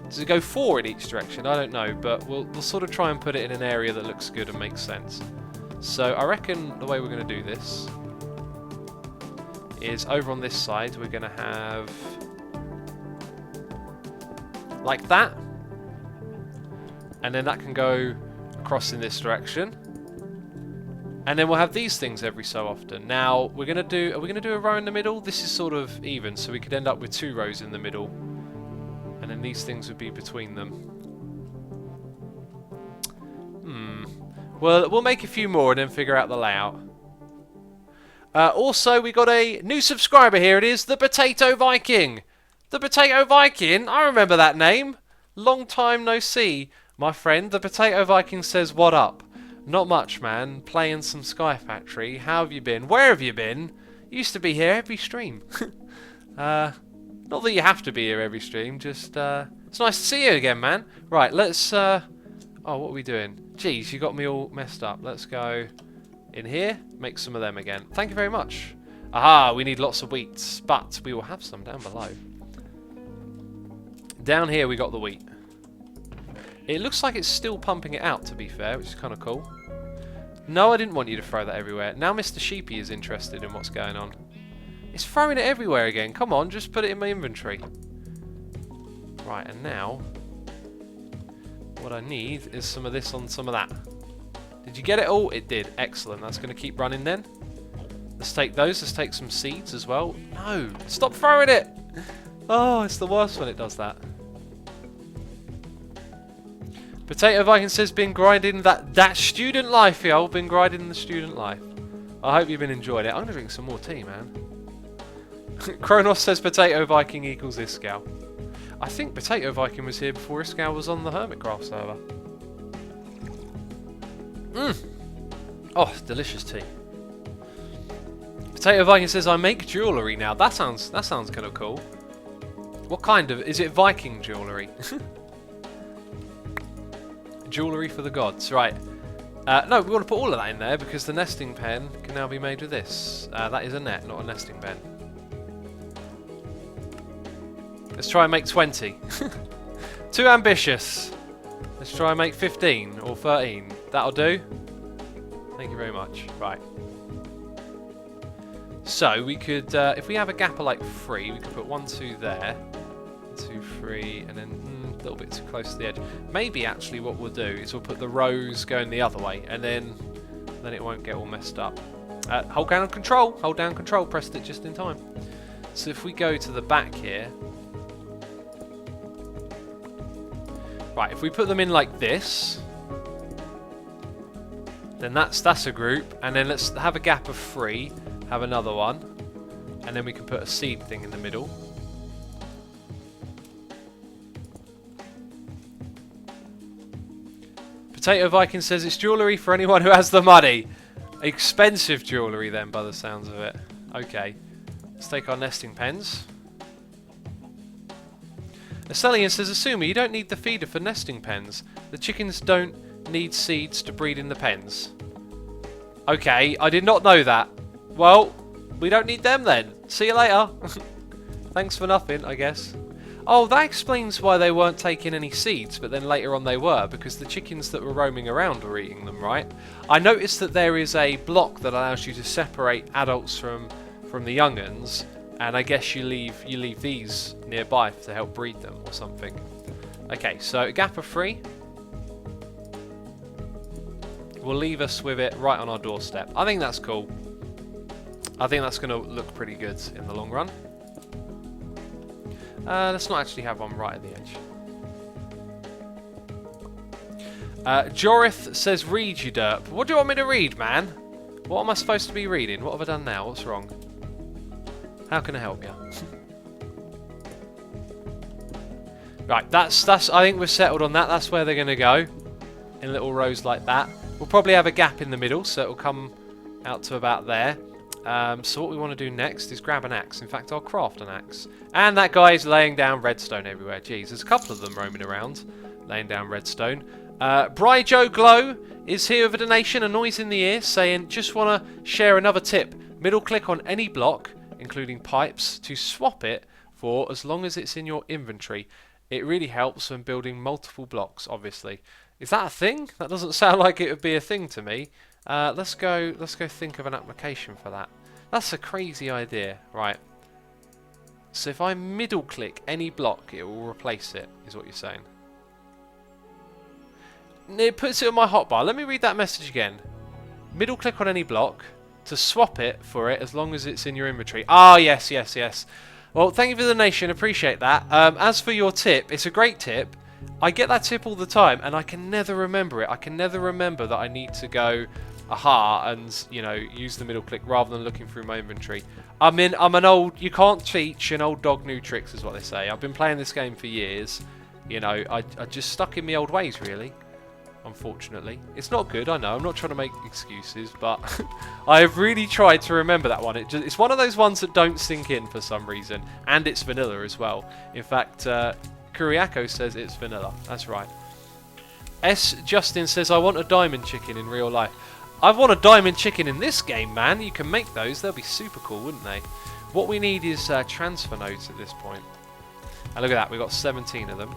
Does it go 4 in each direction? I don't know, but we'll sort of try and put it in an area that looks good and makes sense. So I reckon the way we're going to do this is over on this side we're going to have like that, and then that can go across in this direction, and then we'll have these things every so often. Now are we going to do a row in the middle? This is sort of even, so we could end up with 2 rows in the middle, and then these things would be between them. Well, we'll make a few more and then figure out the layout. Also, we got a new subscriber here. It is the Potato Viking. The Potato Viking, I remember that name. Long time no see, my friend. The Potato Viking says, what up? Not much, man. Playing some Sky Factory. How have you been? Where have you been? Used to be here every stream. Not that you have to be here every stream, just it's nice to see you again, man. Right, let's oh, what are we doing? Jeez, you got me all messed up. Let's go in here, make some of them again. Thank you very much. Aha, we need lots of wheats, but we will have some down below. Down here we got the wheat. It looks like it's still pumping it out, to be fair, which is kind of cool. No, I didn't want you to throw that everywhere. Now Mr. Sheepy is interested in what's going on. It's throwing it everywhere again. Come on, just put it in my inventory. Right, and now what I need is some of this on some of that. Did you get it all? It did. Excellent. That's going to keep running then. Let's take those. Let's take some seeds as well. No! Stop throwing it! Oh, it's the worst when it does that. Potato Viking says, been grinding that student life, yo. Been grinding the student life. I hope you've been enjoying it. I'm going to drink some more tea, man. Kronos says Potato Viking equals Iskal. I think Potato Viking was here before Iskal was on the Hermitcraft server. Oh, delicious tea. Potato Viking says, I make jewellery now. That sounds kind of cool. What kind of... Is it Viking jewellery? Jewellery for the gods. Right. No, we want to put all of that in there because the nesting pen can now be made with this. That is a net, not a nesting pen. Let's try and make 20. Too ambitious. Let's try and make 15 or 13. That'll do. Thank you very much. Right. So we could, if we have a gap of like 3, we could put 1, 2 there. 1, 2, 3, and then a little bit too close to the edge. Maybe actually what we'll do is we'll put the rows going the other way, and then it won't get all messed up. Hold down control. Hold down control. Pressed it just in time. So if we go to the back here. Right, if we put them in like this, then that's a group, and then let's have a gap of 3, have another one, and then we can put a seed thing in the middle. Potato Viking says it's jewellery for anyone who has the money. Expensive jewellery then, by the sounds of it. Okay, let's take our nesting pens. Estelian says, Asuma, you don't need the feeder for nesting pens. The chickens don't need seeds to breed in the pens. Okay, I did not know that. Well, we don't need them then. See you later. Thanks for nothing, I guess. Oh, that explains why they weren't taking any seeds, but then later on they were, because the chickens that were roaming around were eating them, right? I noticed that there is a block that allows you to separate adults from the young'uns. And I guess you leave these nearby to help breed them or something. Okay, so a gap of 3 will leave us with it right on our doorstep. I think that's cool. I think that's going to look pretty good in the long run. Let's not actually have one right at the edge. Jorith says, read, you derp. What do you want me to read, man? What am I supposed to be reading? What have I done now? What's wrong? How can I help you? Right, that's. I think we're settled on that. That's where they're going to go, in little rows like that. We'll probably have a gap in the middle, so it'll come out to about there. So what we want to do next is grab an axe. In fact, I'll craft an axe. And that guy is laying down redstone everywhere. Jeez, there's a couple of them roaming around, laying down redstone. Bryjo Glow is here with a donation, a noise in the ear, saying, just want to share another tip. Middle click on any block, including pipes, to swap it for as long as it's in your inventory. It really helps when building multiple blocks, obviously. Is that a thing? That doesn't sound like it would be a thing to me. Let's go think of an application for that. That's a crazy idea. Right. So if I middle click any block, it will replace it, is what you're saying. It puts it on my hotbar. Let me read that message again. Middle click on any block to swap it for it as long as it's in your inventory. Ah, yes, yes, yes. Well, thank you for the donation. Appreciate that. As for your tip, it's a great tip. I get that tip all the time, and I can never remember it. I can never remember that I need to go, aha, and, you know, use the middle click rather than looking through my inventory. I'm an old, you can't teach an old dog new tricks, is what they say. I've been playing this game for years. You know, I just stuck in my old ways, really. Unfortunately. It's not good, I know. I'm not trying to make excuses, but I've really tried to remember that one. It's one of those ones that don't sink in for some reason. And it's vanilla as well. In fact, Kuriako says it's vanilla. That's right. S. Justin says, I want a diamond chicken in real life. I want a diamond chicken in this game, man. You can make those. They'll be super cool, wouldn't they? What we need is transfer nodes at this point. And look at that. We've got 17 of them.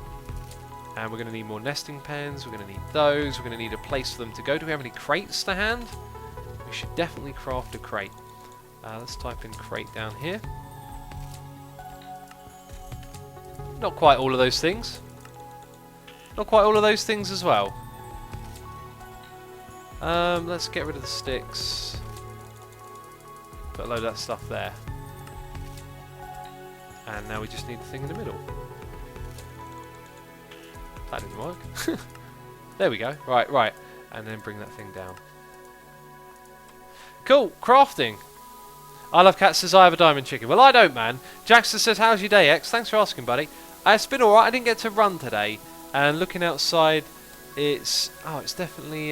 And we're going to need more nesting pens. We're going to need those. We're going to need a place for them to go. Do we have any crates to hand? We should definitely craft a crate. Let's type in crate down here. Not quite all of those things. Not quite all of those things as well. Let's get rid of the sticks. Put a load of that stuff there. And now we just need the thing in the middle. That didn't work. There we go. Right, right. And then bring that thing down. Cool. Crafting. I Love Cat says, I have a diamond chicken. Well, I don't, man. Jackson says, how's your day, X? Thanks for asking, buddy. It's been alright. I didn't get to run today. And looking outside, it's definitely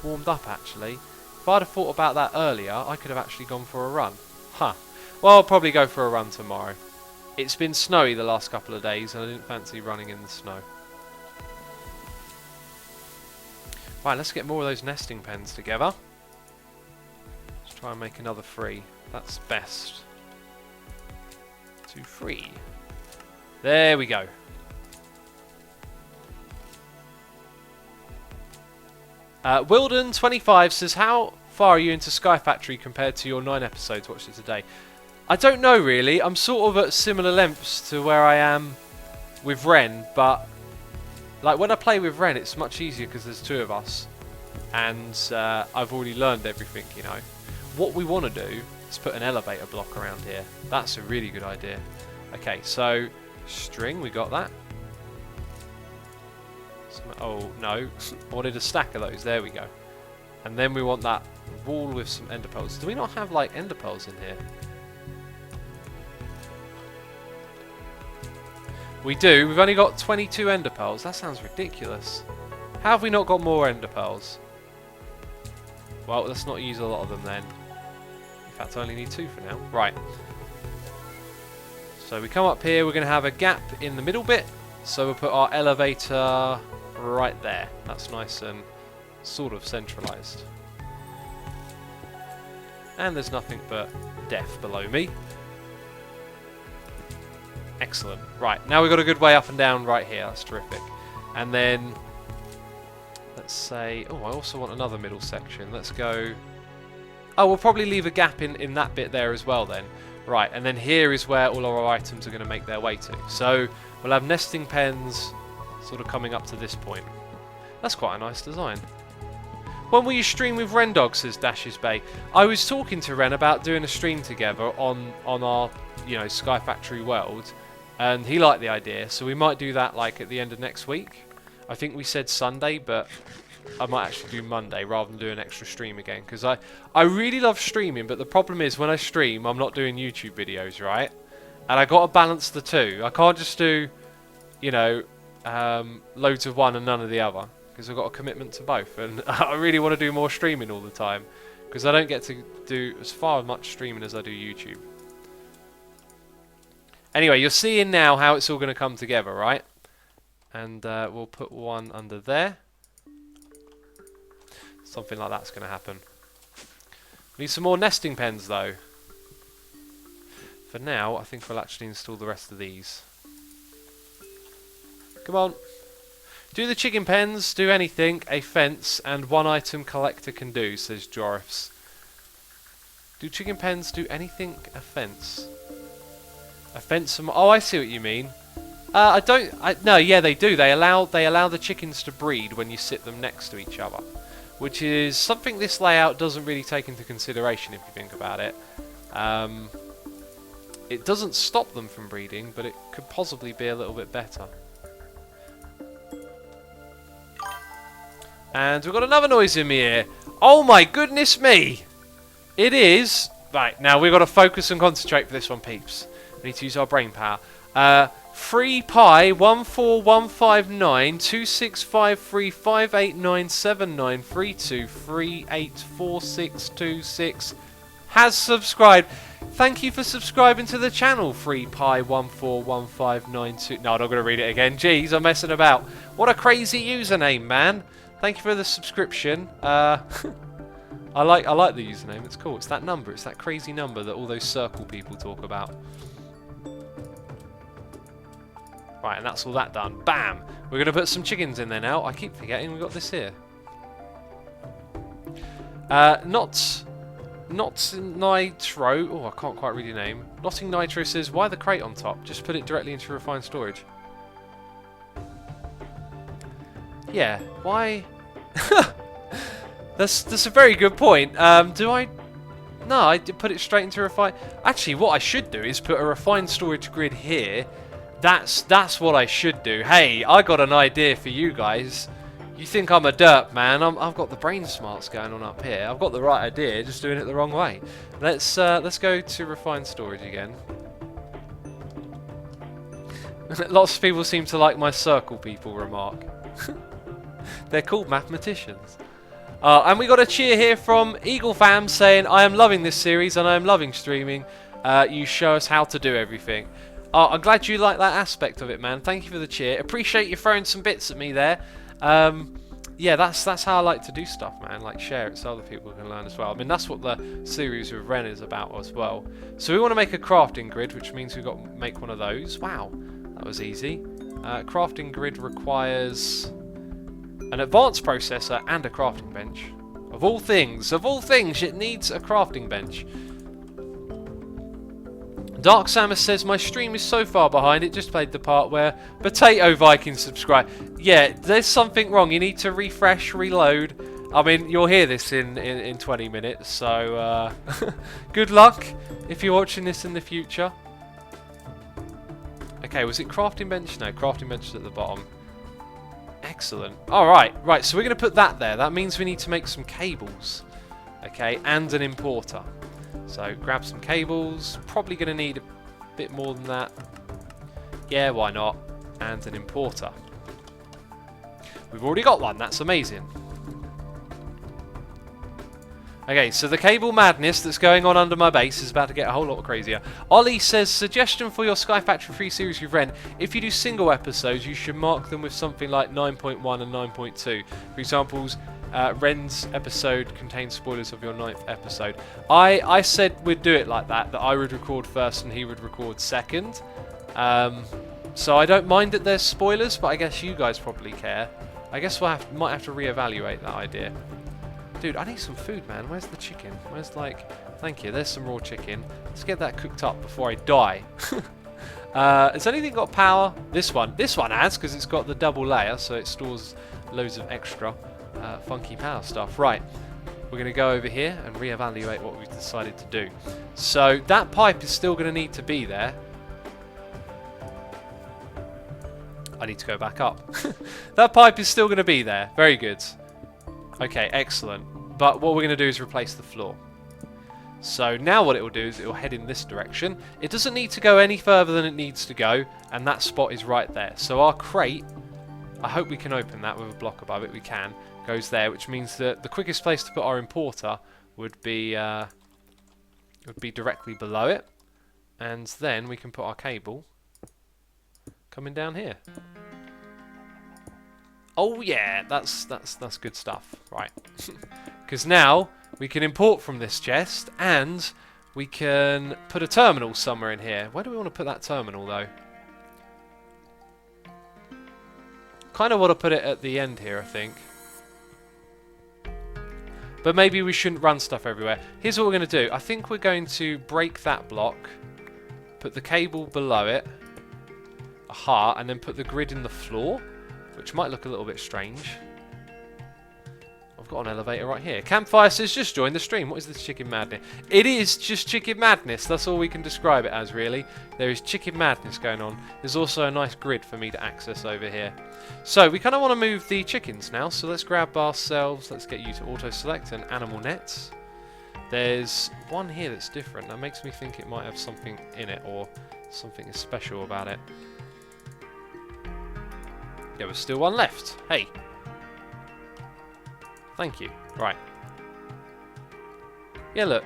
warmed up, actually. If I'd have thought about that earlier, I could have actually gone for a run. Huh. Well, I'll probably go for a run tomorrow. It's been snowy the last couple of days, and I didn't fancy running in the snow. Right, let's get more of those nesting pens together. Let's try and make another 3. That's best. 2, 3. There we go. Wilden25 says, how far are you into Sky Factory compared to your 9 episodes watched it today? I don't know really. I'm sort of at similar lengths to where I am with Ren, but like when I play with Ren, it's much easier because there's 2 of us, and I've already learned everything, you know. What we want to do is put an elevator block around here. That's a really good idea. Okay, so string, we got that. Oh no, I wanted a stack of those. There we go. And then we want that wall with some ender pearls. Do we not have like ender pearls in here? We do. We've only got 22 ender pearls. That sounds ridiculous. How have we not got more ender pearls? Well, let's not use a lot of them then. In fact, I only need 2 for now. Right. So we come up here. We're going to have a gap in the middle bit. So we'll put our elevator right there. That's nice and sort of centralised. And there's nothing but death below me. Excellent. Right, now we've got a good way up and down right here. That's terrific. And then, let's say... Oh, I also want another middle section. Let's go... Oh, we'll probably leave a gap in that bit there as well then. Right, and then here is where all our items are going to make their way to. So, we'll have nesting pens sort of coming up to this point. That's quite a nice design. When will you stream with Ren Dog, says Dashes Bay. I was talking to Ren about doing a stream together on our, you know, Sky Factory world, and he liked the idea, so we might do that like at the end of next week. I think we said Sunday, but I might actually do Monday rather than do an extra stream again, because I really love streaming, but the problem is when I stream, I'm not doing YouTube videos, right? And I got to balance the 2. I can't just do, you know, loads of one and none of the other, because I've got a commitment to both, and I really want to do more streaming all the time, because I don't get to do as much streaming as I do YouTube. Anyway, you're seeing now how it's all going to come together, right? And we'll put one under there. Something like that's going to happen. Need some more nesting pens, though. For now, I think we'll actually install the rest of these. Come on. Do the chicken pens, do anything a fence and 1 item collector can do, says Jorifs. Do chicken pens do anything a fence? A fence? Oh, I see what you mean. No, yeah, they do. They allow the chickens to breed when you sit them next to each other, which is something this layout doesn't really take into consideration if you think about it. It doesn't stop them from breeding, but it could possibly be a little bit better. And we've got another noise in my ear. Oh my goodness me! It is... Right, now we've got to focus and concentrate for this one, peeps. We need to use our brain power. 3 pi 14159 2653 589 384626 has subscribed. Thank you for subscribing to the channel, 3 pi 14159. No, I'm not going to read it again. Jeez, I'm messing about. What a crazy username, man. Thank you for the subscription. I like the username. It's cool. It's that number. It's that crazy number that all those circle people talk about. Right, and that's all that done. Bam! We're going to put some chickens in there now. I keep forgetting we've got this here. Not Nitro. Oh, I can't quite read your name. Notting Nitro says, why the crate on top? Just put it directly into refined storage. Yeah, why? That's a very good point. Do I? No, I did put it straight into refined. Actually, what I should do is put a refined storage grid here. That's what I should do. Hey, I got an idea for you guys. You think I'm a derp, man? I've got the brain smarts going on up here. I've got the right idea, just doing it the wrong way. Let's go to refined storage again. Lots of people seem to like my circle people remark. They're called mathematicians. And we got a cheer here from Eagle Fam saying, I am loving this series and I am loving streaming. You show us how to do everything. I'm glad you like that aspect of it, man. Thank you for the cheer. Appreciate you throwing some bits at me there. Yeah, that's how I like to do stuff, man. Like, share it so other people can learn as well. I mean, that's what the series with Ren is about as well. So we want to make a crafting grid, which means we've got to make one of those. Wow, That was easy. Crafting grid requires an advanced processor and a crafting bench. Of all things, it needs a crafting bench. Dark Samus says, my stream is so far behind, it just played the part where Potato Viking subscribed. Yeah, there's something wrong. You need to refresh, reload. I mean, you'll hear this in 20 minutes, so good luck if you're watching this in the future. Okay, was it crafting bench? No, crafting bench is at the bottom. Excellent. Alright, right, so we're going to put that there. That means we need to make some cables. Okay, and an importer. So grab some cables. Probably going to need a bit more than that. Yeah, why not? And an importer. We've already got one. That's amazing. Okay, so the cable madness that's going on under my base is about to get a whole lot crazier. Ollie says, suggestion for your Sky Factory 3 series with Ren. If you do single episodes, you should mark them with something like 9.1 and 9.2. For examples, Ren's episode contains spoilers of your 9th episode. I said we'd do it like that I would record first and he would record second. So I don't mind that there's spoilers, but I guess you guys probably care. I guess might have to reevaluate that idea. Dude, I need some food, man. Where's the chicken? Where's, like... Thank you. There's some raw chicken. Let's get that cooked up before I die. Has anything got power? This one. This one has, because it's got the double layer, so it stores loads of extra funky power stuff. Right. We're going to go over here and reevaluate what we've decided to do. So, that pipe is still going to need to be there. I need to go back up. That pipe is still going to be there. Very good. Okay, excellent. But what we're going to do is replace the floor. So now what it will do is it will head in this direction. It doesn't need to go any further than it needs to go, and that spot is right there. So our crate, I hope we can open that with a block above it. We can. Goes there, which means that the quickest place to put our importer would be directly below it. And then we can put our cable coming down here. Oh yeah, that's good stuff. Right. Because now we can import from this chest and we can put a terminal somewhere in here. Where do we want to put that terminal though? Kind of want to put it at the end here, I think. But maybe we shouldn't run stuff everywhere. Here's what we're going to do. I think we're going to break that block, put the cable below it, a heart, and then put the grid in the floor. Which might look a little bit strange. I've got an elevator right here. Campfire says, just join the stream. What is this chicken madness? It is just chicken madness. That's all we can describe it as, really. There is chicken madness going on. There's also a nice grid for me to access over here. So, we kind of want to move the chickens now. So, let's grab ourselves. Let's get you to auto-select an animal nets. There's one here that's different. That makes me think it might have something in it or something special about it. There was still one left. Hey. Thank you. Right. Yeah, look.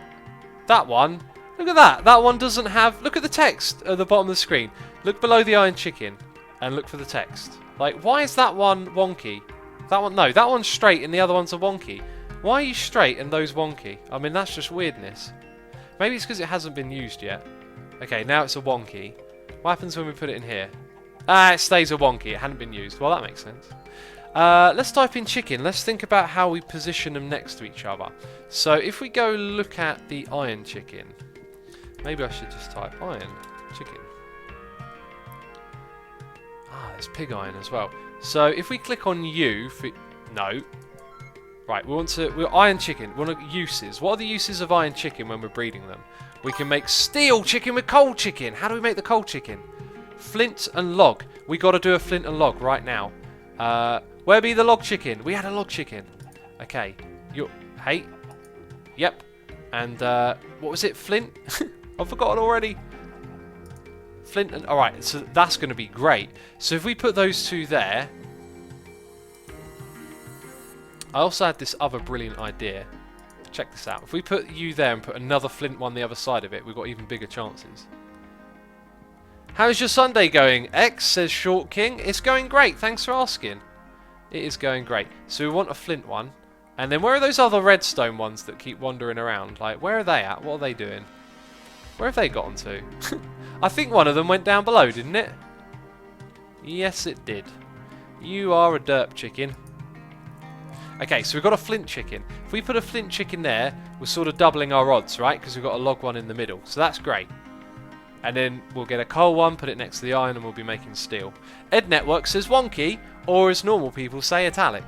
That one. Look at that. That one doesn't have... Look at the text at the bottom of the screen. Look below the Iron Chicken and look for the text. Like, why is that one wonky? That one... No, that one's straight and the other ones are wonky. Why are you straight and those wonky? I mean, that's just weirdness. Maybe it's because it hasn't been used yet. Okay, now it's a wonky. What happens when we put it in here? Ah, it stays a wonky. It hadn't been used. Well, that makes sense. Let's type in chicken. Let's think about how we position them next to each other. So if we go look at the Iron Chicken, maybe I should just type Iron Chicken. Ah, there's Pig Iron as well. So if we click on U for... No. Right, we're Iron Chicken. We want uses. What are the uses of Iron Chicken when we're breeding them? We can make Steel Chicken with Cold Chicken. How do we make the Cold Chicken? Flint and log. We got to do a flint and log right now. Where be the log chicken? We had a log chicken. Okay. Hey. Yep. And what was it? Flint? I've forgotten already. Flint and... Alright, so that's going to be great. So if we put those two there... I also had this other brilliant idea. Check this out. If we put you there and put another flint one the other side of it, we've got even bigger chances. How's your Sunday going? X says Short King. It's going great. Thanks for asking. It is going great. So we want a flint one. And then where are those other redstone ones that keep wandering around? Like, where are they at? What are they doing? Where have they gotten to? I think one of them went down below, didn't it? Yes, it did. You are a derp chicken. Okay, so we've got a flint chicken. If we put a flint chicken there, we're sort of doubling our odds, right? Because we've got a log one in the middle. So that's great. And then we'll get a coal one, put it next to the iron, and we'll be making steel. Ed Network says wonky, or as normal people say, italic.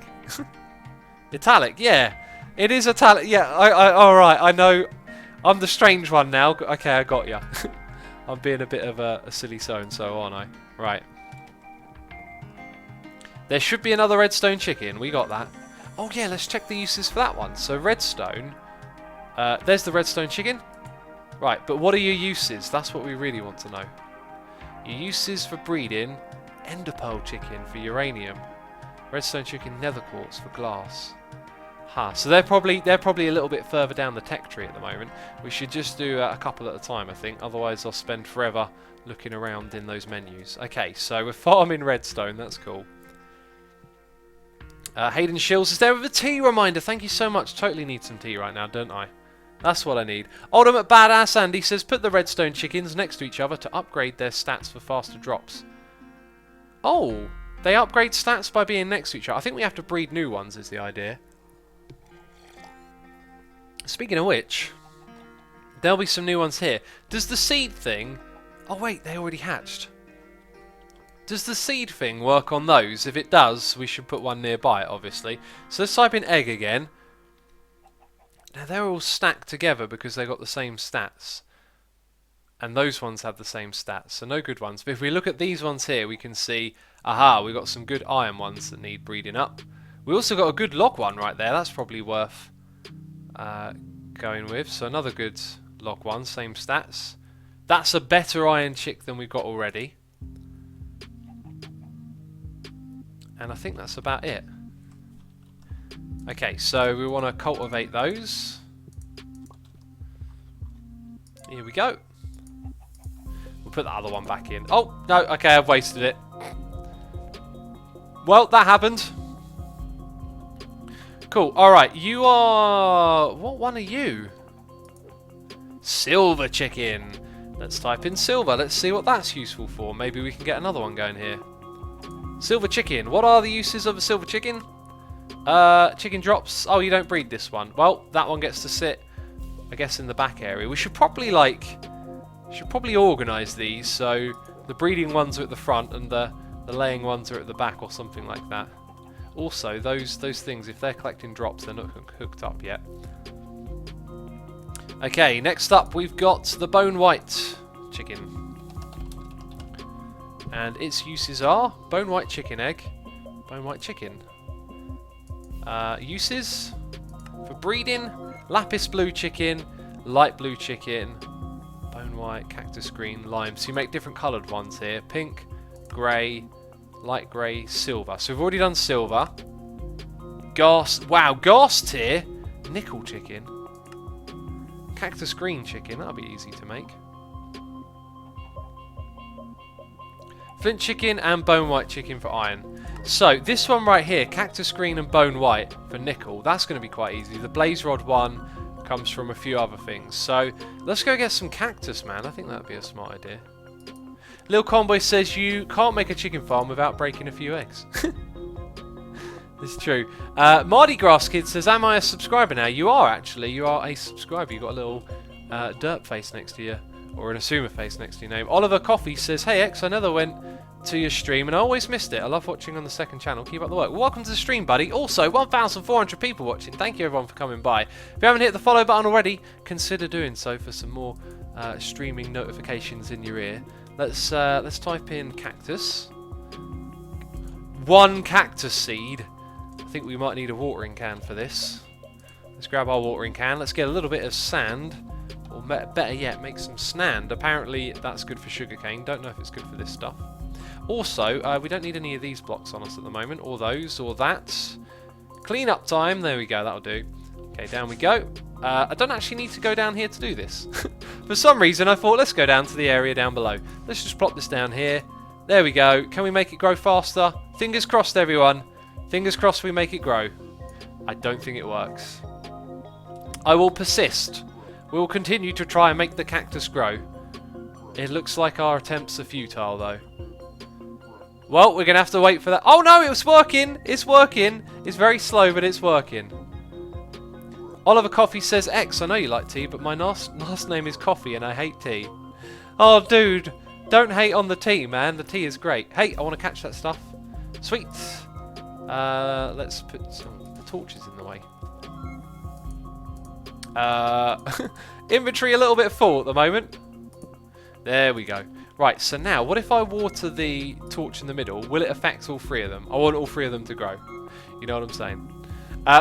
Italic, yeah. It is italic. Yeah, alright, I know. I'm the strange one now. Okay, I got ya. I'm being a bit of a silly so-and-so, aren't I? Right. There should be another redstone chicken. We got that. Oh yeah, let's check the uses for that one. So redstone. There's the redstone chicken. Right, but what are your uses? That's what we really want to know. Your uses for breeding. Ender pearl chicken for uranium. Redstone chicken nether quartz for glass. So they're probably a little bit further down the tech tree at the moment. We should just do a couple at a time, I think. Otherwise I'll spend forever looking around in those menus. Okay, so we're farming redstone. That's cool. Hayden Shields is there with a tea reminder. Thank you so much. Totally need some tea right now, don't I? That's what I need. Ultimate Badass Andy says put the redstone chickens next to each other to upgrade their stats for faster drops. Oh, they upgrade stats by being next to each other. I think we have to breed new ones is the idea. Speaking of which, there'll be some new ones here. Does the seed thing... Oh wait, they already hatched. Does the seed thing work on those? If it does, we should put one nearby it, obviously. So let's type in egg again. Now they're all stacked together because they got the same stats. And those ones have the same stats, so no good ones. But if we look at these ones here, we can see, aha, we've got some good iron ones that need breeding up. We also got a good log one right there. That's probably worth going with. So another good log one, same stats. That's a better iron chick than we've got already. And I think that's about it. Okay, so we want to cultivate those. Here we go. We'll put the other one back in. Oh, no, okay, I've wasted it. Well, that happened. Cool, alright, you are... What one are you? Silver chicken. Let's type in silver. Let's see what that's useful for. Maybe we can get another one going here. Silver chicken. What are the uses of a silver chicken? Chicken drops. Oh, you don't breed this one. Well, that one gets to sit, I guess, in the back area. We should probably, organise these so the breeding ones are at the front and the laying ones are at the back or something like that. Also, those things, if they're collecting drops, they're not hooked up yet. Okay, next up we've got the bone white chicken. And its uses are bone white chicken egg, bone white chicken. Uses for breeding, lapis blue chicken, light blue chicken, bone white, cactus green, lime. So you make different coloured ones here. Pink, grey, light grey, silver. So we've already done silver. Ghast, wow, ghast tier, nickel chicken. Cactus green chicken, that'll be easy to make. Flint chicken and bone white chicken for iron. So this one right here, cactus green and bone white for nickel, that's going to be quite easy. The blaze rod one comes from a few other things. So let's go get some cactus, man. I think that would be a smart idea. Lil Conboy says you can't make a chicken farm without breaking a few eggs. It's true. Mardi Gras Kid says, am I a subscriber now? You are actually. You are a subscriber. You've got a little derp face next to you. Or an assumer face next to your name. Oliver Coffey says, hey X, I never went to your stream and I always missed it. I love watching on the second channel. Keep up the work. Welcome to the stream, buddy. Also, 1,400 people watching. Thank you everyone for coming by. If you haven't hit the follow button already, consider doing so for some more streaming notifications in your ear. Let's type in cactus. 1 cactus seed. I think we might need a watering can for this. Let's grab our watering can. Let's get a little bit of sand. Or better yet, make some snand. Apparently that's good for sugarcane. Don't know if it's good for this stuff. Also, we don't need any of these blocks on us at the moment. Or those, or that. Clean up time. There we go, that'll do. Okay, down we go. I don't actually need to go down here to do this. For some reason I thought let's go down to the area down below. Let's just plop this down here. There we go. Can we make it grow faster? Fingers crossed everyone. Fingers crossed we make it grow. I don't think it works. I will persist. We will continue to try and make the cactus grow. It looks like our attempts are futile though. Well, we're going to have to wait for that. Oh, no, it was working. It's working. It's very slow, but it's working. Oliver Coffee says, X, I know you like tea, but my last name is Coffee and I hate tea. Oh, dude, don't hate on the tea, man. The tea is great. Hey, I want to catch that stuff. Sweet. Let's put some torches in the way. Inventory a little bit full at the moment. There we go. Right, so now, what if I water the torch in the middle? Will it affect all three of them? I want all three of them to grow. You know what I'm saying?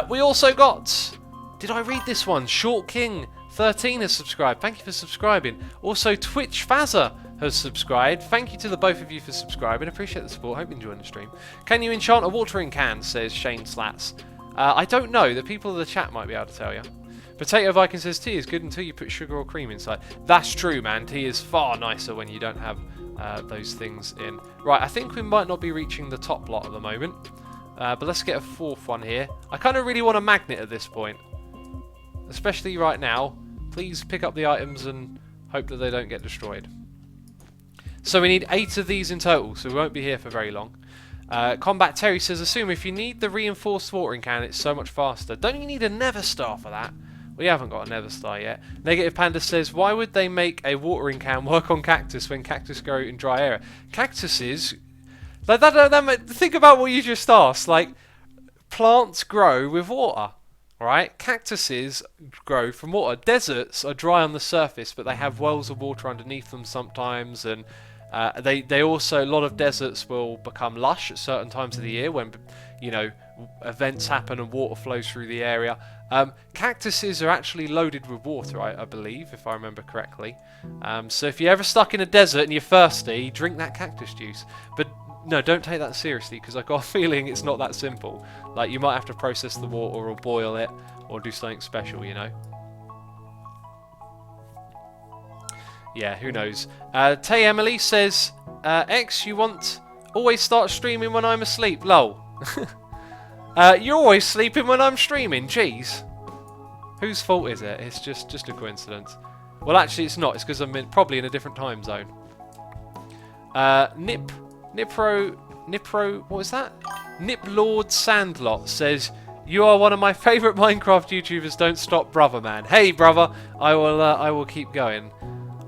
We also got... Did I read this one? Short King 13 has subscribed. Thank you for subscribing. Also, Twitch Fazza has subscribed. Thank you to the both of you for subscribing. Appreciate the support. Hope you're enjoying the stream. Can you enchant a watering can? Says Shane Slats. I don't know. The people in the chat might be able to tell you. Potato Viking says tea is good until you put sugar or cream inside. That's true, man. Tea is far nicer when you don't have those things in. Right, I think we might not be reaching the top lot at the moment. But let's get a fourth one here. I kind of really want a magnet at this point. Especially right now. Please pick up the items and hope that they don't get destroyed. So we need 8 of these in total, so we won't be here for very long. Combat Terry says, assume if you need the reinforced watering can, it's so much faster. Don't you need a Nether Star for that? We haven't got a Nether Star yet. Negative Panda says, why would they make a watering can work on cactus when cactus grow in dry area? Cactuses... Like think about what you just asked. Like, plants grow with water. Right? Cactuses grow from water. Deserts are dry on the surface, but they have wells of water underneath them sometimes, and they also, a lot of deserts will become lush at certain times of the year when, you know, events happen and water flows through the area. Cactuses are actually loaded with water, I believe, if I remember correctly. So if you're ever stuck in a desert and you're thirsty, drink that cactus juice. But no, don't take that seriously, because I've got a feeling it's not that simple. Like, you might have to process the water or boil it or do something special, you know. Yeah, who knows. Tay Emily says, X, you want always start streaming when I'm asleep. Lol. You're always sleeping when I'm streaming. Jeez. Whose fault is it? It's just a coincidence. Well, actually, it's not. It's because I'm probably in a different time zone. Nipro, what is that? Niplord Sandlot says, you are one of my favourite Minecraft YouTubers. Don't stop, brother, man. Hey, brother, I will keep going.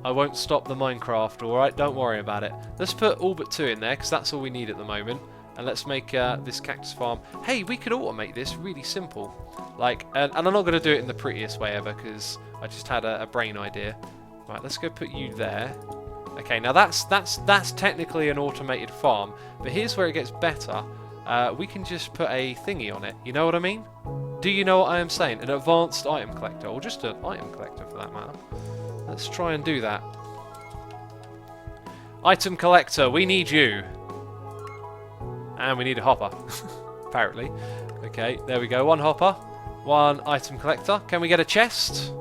I won't stop the Minecraft, alright? Don't worry about it. Let's put all but 2 in there, because that's all we need at the moment. And let's make this cactus farm. Hey, we could automate this really simple. Like, and I'm not going to do it in the prettiest way ever, because I just had a brain idea. Right, let's go put you there. Okay, now that's technically an automated farm, but here's where it gets better. We can just put a thingy on it. You know what I mean? Do you know what I am saying? An advanced item collector, or just an item collector for that matter. Let's try and do that. Item collector, we need you. And we need a hopper, apparently. Okay, there we go. 1 hopper, 1 item collector. Can we get a chest?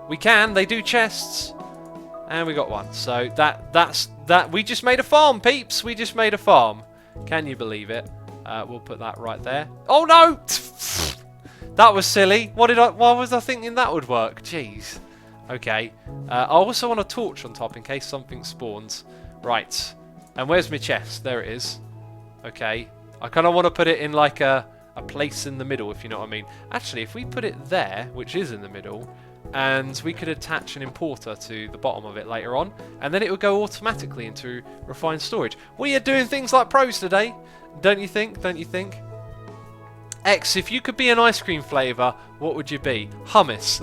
We can. They do chests. And we got 1. So that's that. We just made a farm, peeps. We just made a farm. Can you believe it? We'll put that right there. Oh no! That was silly. Why was I thinking that would work? Jeez. Okay. I also want a torch on top in case something spawns. Right. And where's my chest? There it is. Okay. I kind of want to put it in like a place in the middle, if you know what I mean. Actually, if we put it there, which is in the middle, and we could attach an importer to the bottom of it later on, and then it would go automatically into refined storage. We are doing things like pros today, don't you think? Don't you think? X, if you could be an ice cream flavour, what would you be? Hummus.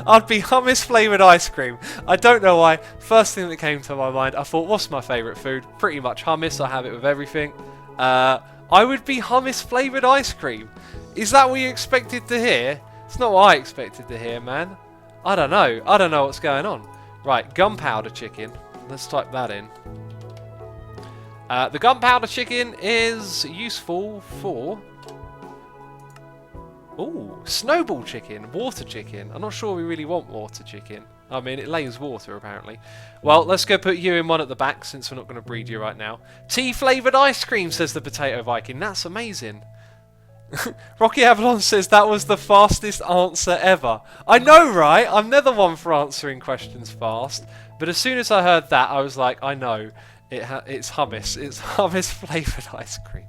I'd be hummus flavoured ice cream. I don't know why. First thing that came to my mind, I thought, what's my favourite food? Pretty much hummus. I have it with everything. I would be hummus flavoured ice cream. Is that what you expected to hear? It's not what I expected to hear, man. I don't know. I don't know what's going on. Right, gunpowder chicken. Let's type that in. The gunpowder chicken is useful for... Ooh, snowball chicken, water chicken. I'm not sure we really want water chicken. I mean, it lays water, apparently. Well, let's go put you in one at the back, since we're not going to breed you right now. Tea-flavoured ice cream, says the Potato Viking. That's amazing. Rocky Avalon says that was the fastest answer ever. I know, right? I'm never one for answering questions fast. But as soon as I heard that, I was like, I know. It's hummus. It's hummus flavoured ice cream.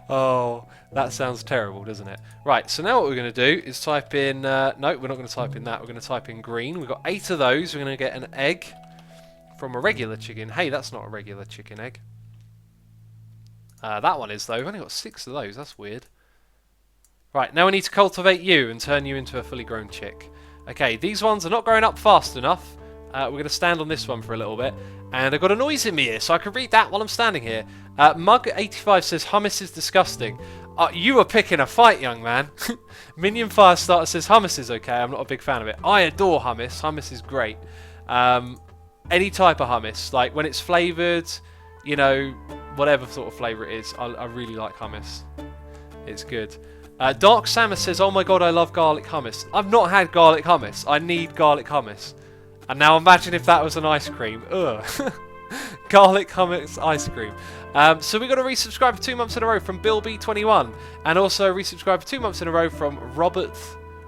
Oh, that sounds terrible, doesn't it? Right, so now what we're going to do is type in... no, we're not going to type in that. We're going to type in green. We've got 8 of those. We're going to get an egg from a regular chicken. Hey, that's not a regular chicken egg. That one is, though. We've only got 6 of those. That's weird. Right, now we need to cultivate you and turn you into a fully grown chick. Okay, these ones are not growing up fast enough. We're going to stand on this one for a little bit. And I've got a noise in my ear, so I can read that while I'm standing here. Mug85 says, hummus is disgusting. You are picking a fight, young man. Minion Firestarter says, hummus is okay. I'm not a big fan of it. I adore hummus. Hummus is great. Any type of hummus. Like, when it's flavoured, you know, whatever sort of flavour it is, I really like hummus. It's good. Dark Samus says, oh my god, I love garlic hummus. I've not had garlic hummus. I need garlic hummus. And now imagine if that was an ice cream. Ugh. Garlic hummus ice cream. So we got a resubscribe for 2 months in a row from Bill B21. And also a resubscribe for 2 months in a row from Robert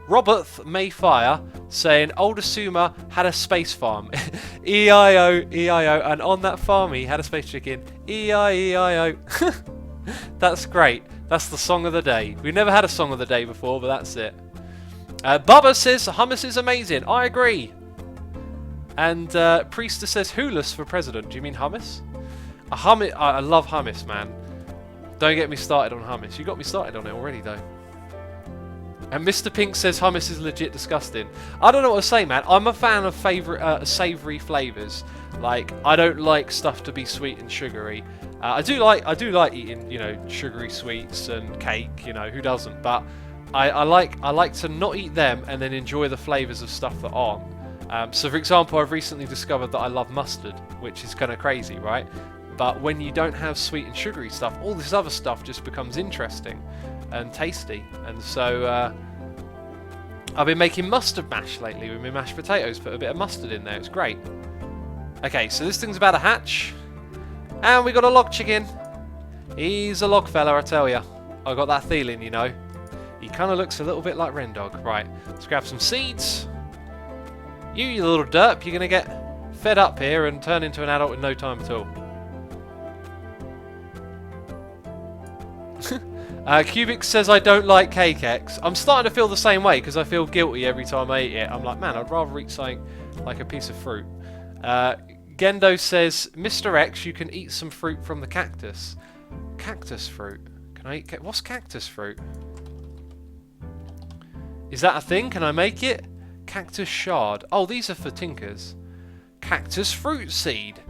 Mayfire saying, Old Asuma had a space farm. E-I-O, E-I-O. And on that farm he had a space chicken. E-I-E-I-O. That's great. That's the song of the day. We've never had a song of the day before, but that's it. Bubba says, hummus is amazing. I agree. And Priester says, Hulas for president. Do you mean hummus? I love hummus, man. Don't get me started on hummus. You got me started on it already, though. And Mr. Pink says hummus is legit disgusting. I don't know what to say, man. I'm a fan of savoury flavours. Like, I don't like stuff to be sweet and sugary. I do like eating, you know, sugary sweets and cake. You know, who doesn't? But I like to not eat them and then enjoy the flavours of stuff that aren't. So, for example, I've recently discovered that I love mustard, which is kind of crazy, right? But when you don't have sweet and sugary stuff, all this other stuff just becomes interesting and tasty. And so I've been making mustard mash lately with my mashed potatoes. Put a bit of mustard in there. It's great. Okay, so this thing's about to hatch. And we got a log chicken. He's a log fella, I tell ya. I got that feeling, you know. He kind of looks a little bit like Rendog. Right, let's grab some seeds. You little derp, you're going to get fed up here and turn into an adult in no time at all. Cubic says I don't like cake X. I'm starting to feel the same way because I feel guilty every time I eat it. I'm like, man, I'd rather eat something like a piece of fruit. Gendo says, Mr. X, you can eat some fruit from the cactus. Cactus fruit? Can I eat what's cactus fruit? Is that a thing? Can I make it? Cactus shard. Oh, these are for tinkers. Cactus fruit seed.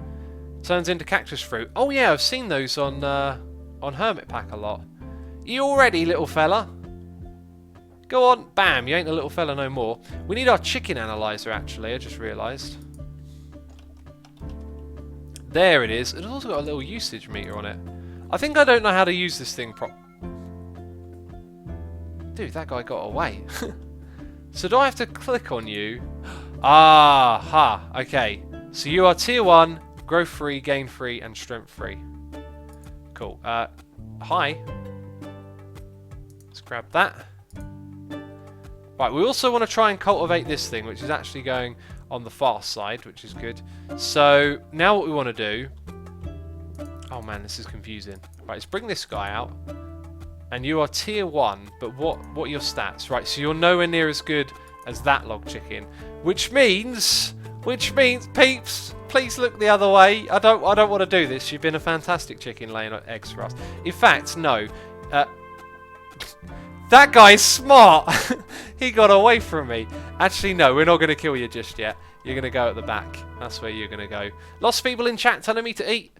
Turns into cactus fruit. Oh yeah, I've seen those on Hermit Pack a lot. You all ready, little fella? Go on. Bam, you ain't a little fella no more. We need our chicken analyzer, actually. I just realised. There it is. It's also got a little usage meter on it. I think I don't know how to use this thing Dude, that guy got away. So do I have to click on you? Ah, okay. So you are tier 1, growth free, gain free, and strength free. Cool. Hi. Let's grab that. Right, we also want to try and cultivate this thing, which is actually going on the far side, which is good. So now what we want to do... Oh man, this is confusing. Right, let's bring this guy out. And you are tier 1, but what are your stats? Right, so you're nowhere near as good as that log chicken. Which means, peeps, please look the other way. I don't want to do this. You've been a fantastic chicken laying eggs for us. In fact, no. That guy's smart. He got away from me. Actually, no, we're not going to kill you just yet. You're going to go at the back. That's where you're going to go. Lots of people in chat telling me to eat.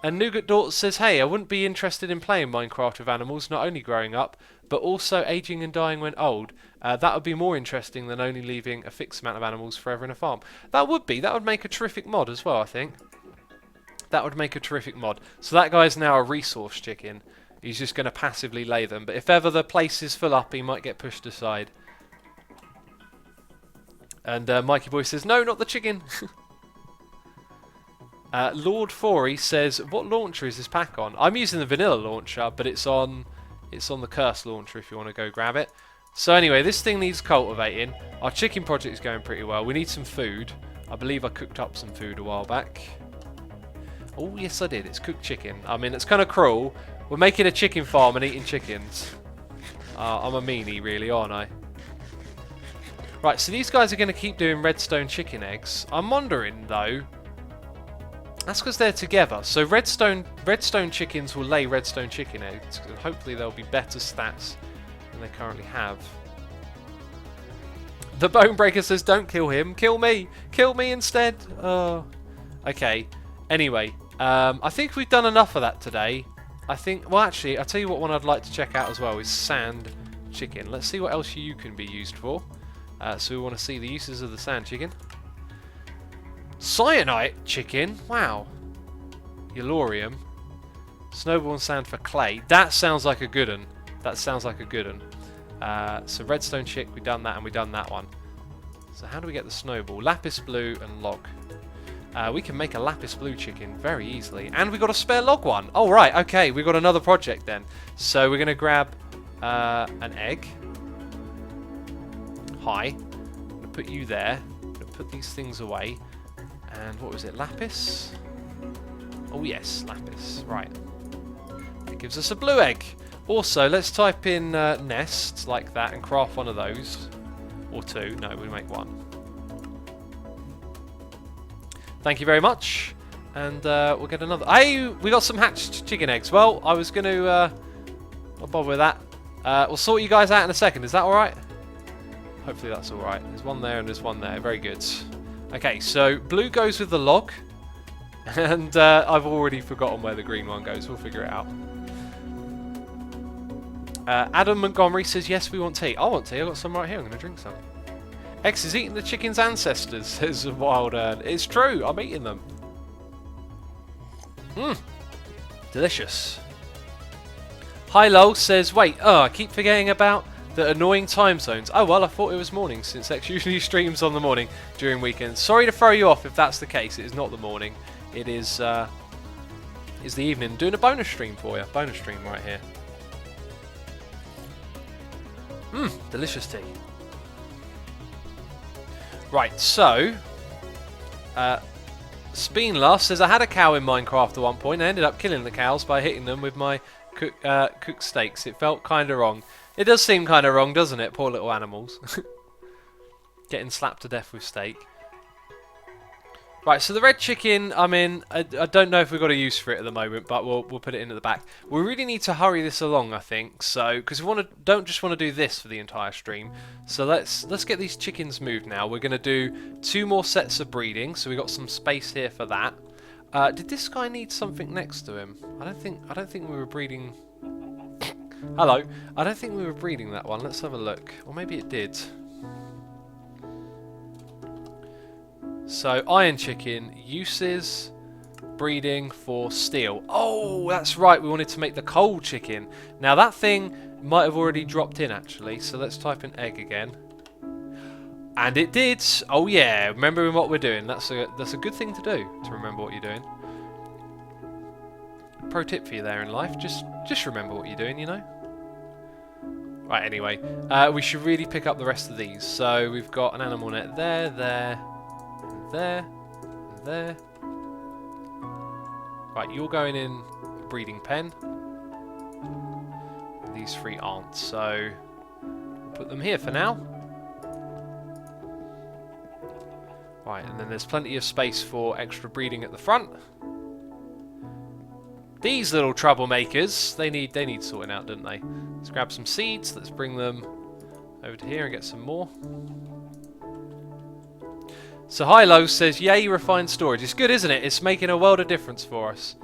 And Nougat Daughter says, hey, I wouldn't be interested in playing Minecraft with animals, not only growing up, but also aging and dying when old. That would be more interesting than only leaving a fixed amount of animals forever in a farm. That would be. That would make a terrific mod as well, I think. That would make a terrific mod. So that guy's now a resource chicken. He's just going to passively lay them. But if ever the place is full up, he might get pushed aside. And Mikey Boy says, no, not the chicken. Lord Forey says, what launcher is this pack on? I'm using the vanilla launcher, but it's on the curse launcher if you want to go grab it. So anyway, this thing needs cultivating. Our chicken project is going pretty well. We need some food. I believe I cooked up some food a while back. Oh, yes I did. It's cooked chicken. I mean, it's kind of cruel. We're making a chicken farm and eating chickens. I'm a meanie, really, aren't I? Right, so these guys are going to keep doing redstone chicken eggs. I'm wondering, though... That's because they're together. So redstone chickens will lay redstone chicken eggs. And hopefully they'll be better stats than they currently have. The Bone Breaker says, don't kill him. Kill me. Kill me instead. Oh. Okay. Anyway, I think we've done enough of that today. I think... Well, actually, I'll tell you what one I'd like to check out as well is sand chicken. Let's see what else you can be used for. So we want to see the uses of the sand chicken. Cyanite chicken? Wow. Yellorium. Snowball and sand for clay. That sounds like a good one. That sounds like a good one. So redstone chick, we've done that and we've done that one. So how do we get the snowball? Lapis blue and log. We can make a lapis blue chicken very easily. And we got a spare log one. Oh, right. Okay, we've got another project then. So we're going to grab an egg. Hi. I'm going to put you there. I'm going to put these things away. And what was it? Lapis? Oh, yes. Lapis. Right. It gives us a blue egg. Also, let's type in nest like that and craft one of those. Or two. No, we make one. Thank you very much. And we'll get another. Hey, we got some hatched chicken eggs. Well, I was going to... not bother with that. We'll sort you guys out in a second. Is that alright? Hopefully that's alright. There's one there and there's one there. Very good. Okay, so blue goes with the log. And I've already forgotten where the green one goes. We'll figure it out. Adam Montgomery says, yes, we want tea. I want tea. I've got some right here. I'm going to drink some. X is eating the chicken's ancestors, says Wild Earn. It's true. I'm eating them. Mmm. Delicious. Hi Lol says, wait, I keep forgetting about the annoying time zones. Oh, well, I thought it was morning, since X usually streams on the morning during weekends. Sorry to throw you off if that's the case. It is not the morning. It is the evening. Doing a bonus stream for you. Bonus stream right here. Mmm, delicious tea. Right, so... Speenla says, I had a cow in Minecraft at one point and I ended up killing the cows by hitting them with my cooked steaks. It felt kind of wrong. It does seem kind of wrong, doesn't it? Poor little animals. Getting slapped to death with steak. Right, so the red chicken, I mean, I don't know if we've got a use for it at the moment, but we'll put it in at the back. We really need to hurry this along, I think, so because we don't just want to do this for the entire stream. So let's get these chickens moved now. We're going to do 2 more sets of breeding, so we've got some space here for that. Did this guy need something next to him? I don't think we were breeding. Hello. I don't think we were breeding that one. Let's have a look. Or maybe it did. So, iron chicken, uses, breeding for steel. Oh, that's right, we wanted to make the coal chicken. Now, that thing might have already dropped in, actually, so let's type in egg again. And it did! Oh yeah, remembering what we're doing. That's a good thing to do, to remember what you're doing. Pro tip for you there in life, just remember what you're doing, you know? Right, anyway, we should really pick up the rest of these. So, we've got an animal net there, there... There, there. Right, you're going in the breeding pen. These 3 aren't, so we'll put them here for now. Right, and then there's plenty of space for extra breeding at the front. These little troublemakers, they need sorting out, don't they? Let's grab some seeds. Let's bring them over to here and get some more. So Hilo says, yay, refined storage. It's good, isn't it? It's making a world of difference for us.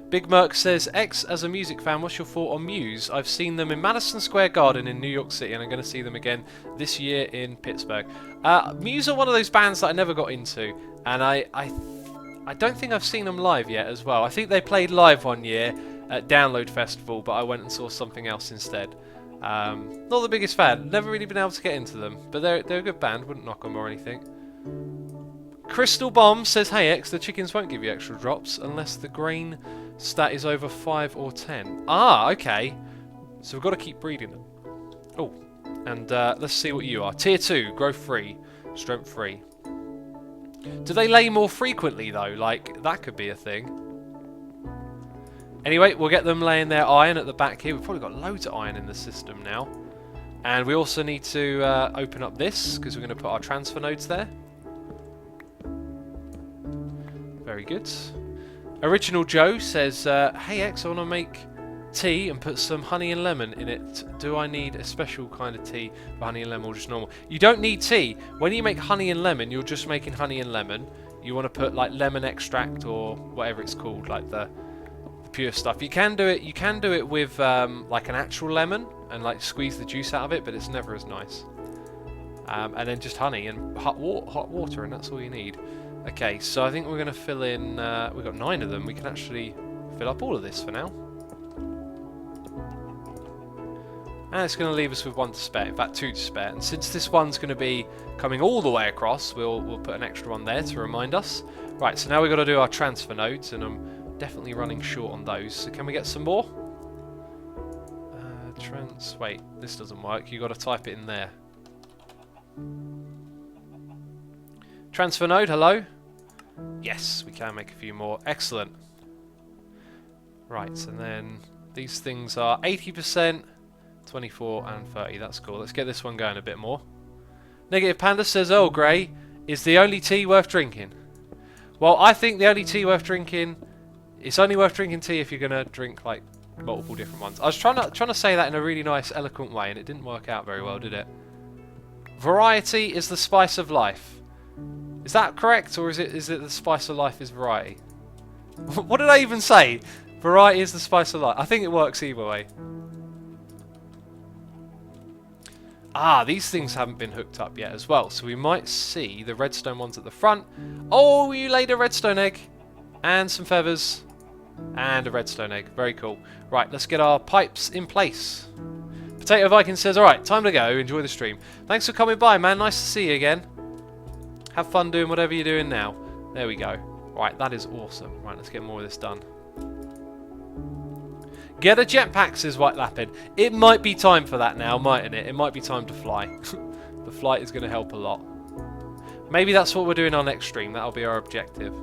Big Merc says, X, as a music fan, what's your thought on Muse? I've seen them in Madison Square Garden in New York City, and I'm going to see them again this year in Pittsburgh. Muse are one of those bands that I never got into, and I don't think I've seen them live yet as well. I think they played live one year at Download Festival, but I went and saw something else instead. Not the biggest fan. Never really been able to get into them, but they're a good band. Wouldn't knock them or anything. Crystal Bomb says, hey X, the chickens won't give you extra drops unless the grain stat is over 5 or 10. Ah, okay. So we've got to keep breeding them. Oh, and let's see what you are. Tier 2, growth 3, strength 3. Do they lay more frequently though? Like, that could be a thing. Anyway, we'll get them laying their iron at the back here. We've probably got loads of iron in the system now. And we also need to open up this, because we're going to put our transfer nodes there. Very good. Original Joe says, hey X, I want to make tea and put some honey and lemon in it. Do I need a special kind of tea for honey and lemon or just normal? You don't need tea. When you make honey and lemon, you're just making honey and lemon. You want to put like lemon extract or whatever it's called, like the pure stuff. You can do it with like an actual lemon and like squeeze the juice out of it, but it's never as nice. And then just honey and hot water, and that's all you need. Okay, so I think we're going to fill in, we've got 9 of them. We can actually fill up all of this for now. And it's going to leave us with 1 to spare, in fact 2 to spare. And since this one's going to be coming all the way across, we'll put an extra one there to remind us. Right, so now we've got to do our transfer nodes, and I'm definitely running short on those. So can we get some more? Wait, this doesn't work. You've got to type it in there. Transfer node, hello? Yes, we can make a few more. Excellent. Right, and then these things are 80%, 24 and 30. That's cool. Let's get this one going a bit more. Negative Panda says Earl Grey is the only tea worth drinking. Well, I think the only tea worth drinking, it's only worth drinking tea if you're going to drink like multiple different ones. I was trying to say that in a really nice, eloquent way, and it didn't work out very well, did it? Variety is the spice of life. Is that correct, or is it the spice of life is variety? What did I even say? Variety is the spice of life. I think it works either way. Ah, these things haven't been hooked up yet as well, so we might see the redstone ones at the front. Oh, you laid a redstone egg, and some feathers, and a redstone egg. Very cool. Right, let's get our pipes in place. Potato Viking says, alright, time to go. Enjoy the stream. Thanks for coming by, man. Nice to see you again. Have fun doing whatever you're doing now. There we go. Right, that is awesome. Right, let's get more of this done. Get a jetpack, says White Lapid. It might be time for that now, mightn't it? It might be time to fly. The flight is going to help a lot. Maybe that's what we're doing our next stream. That'll be our objective.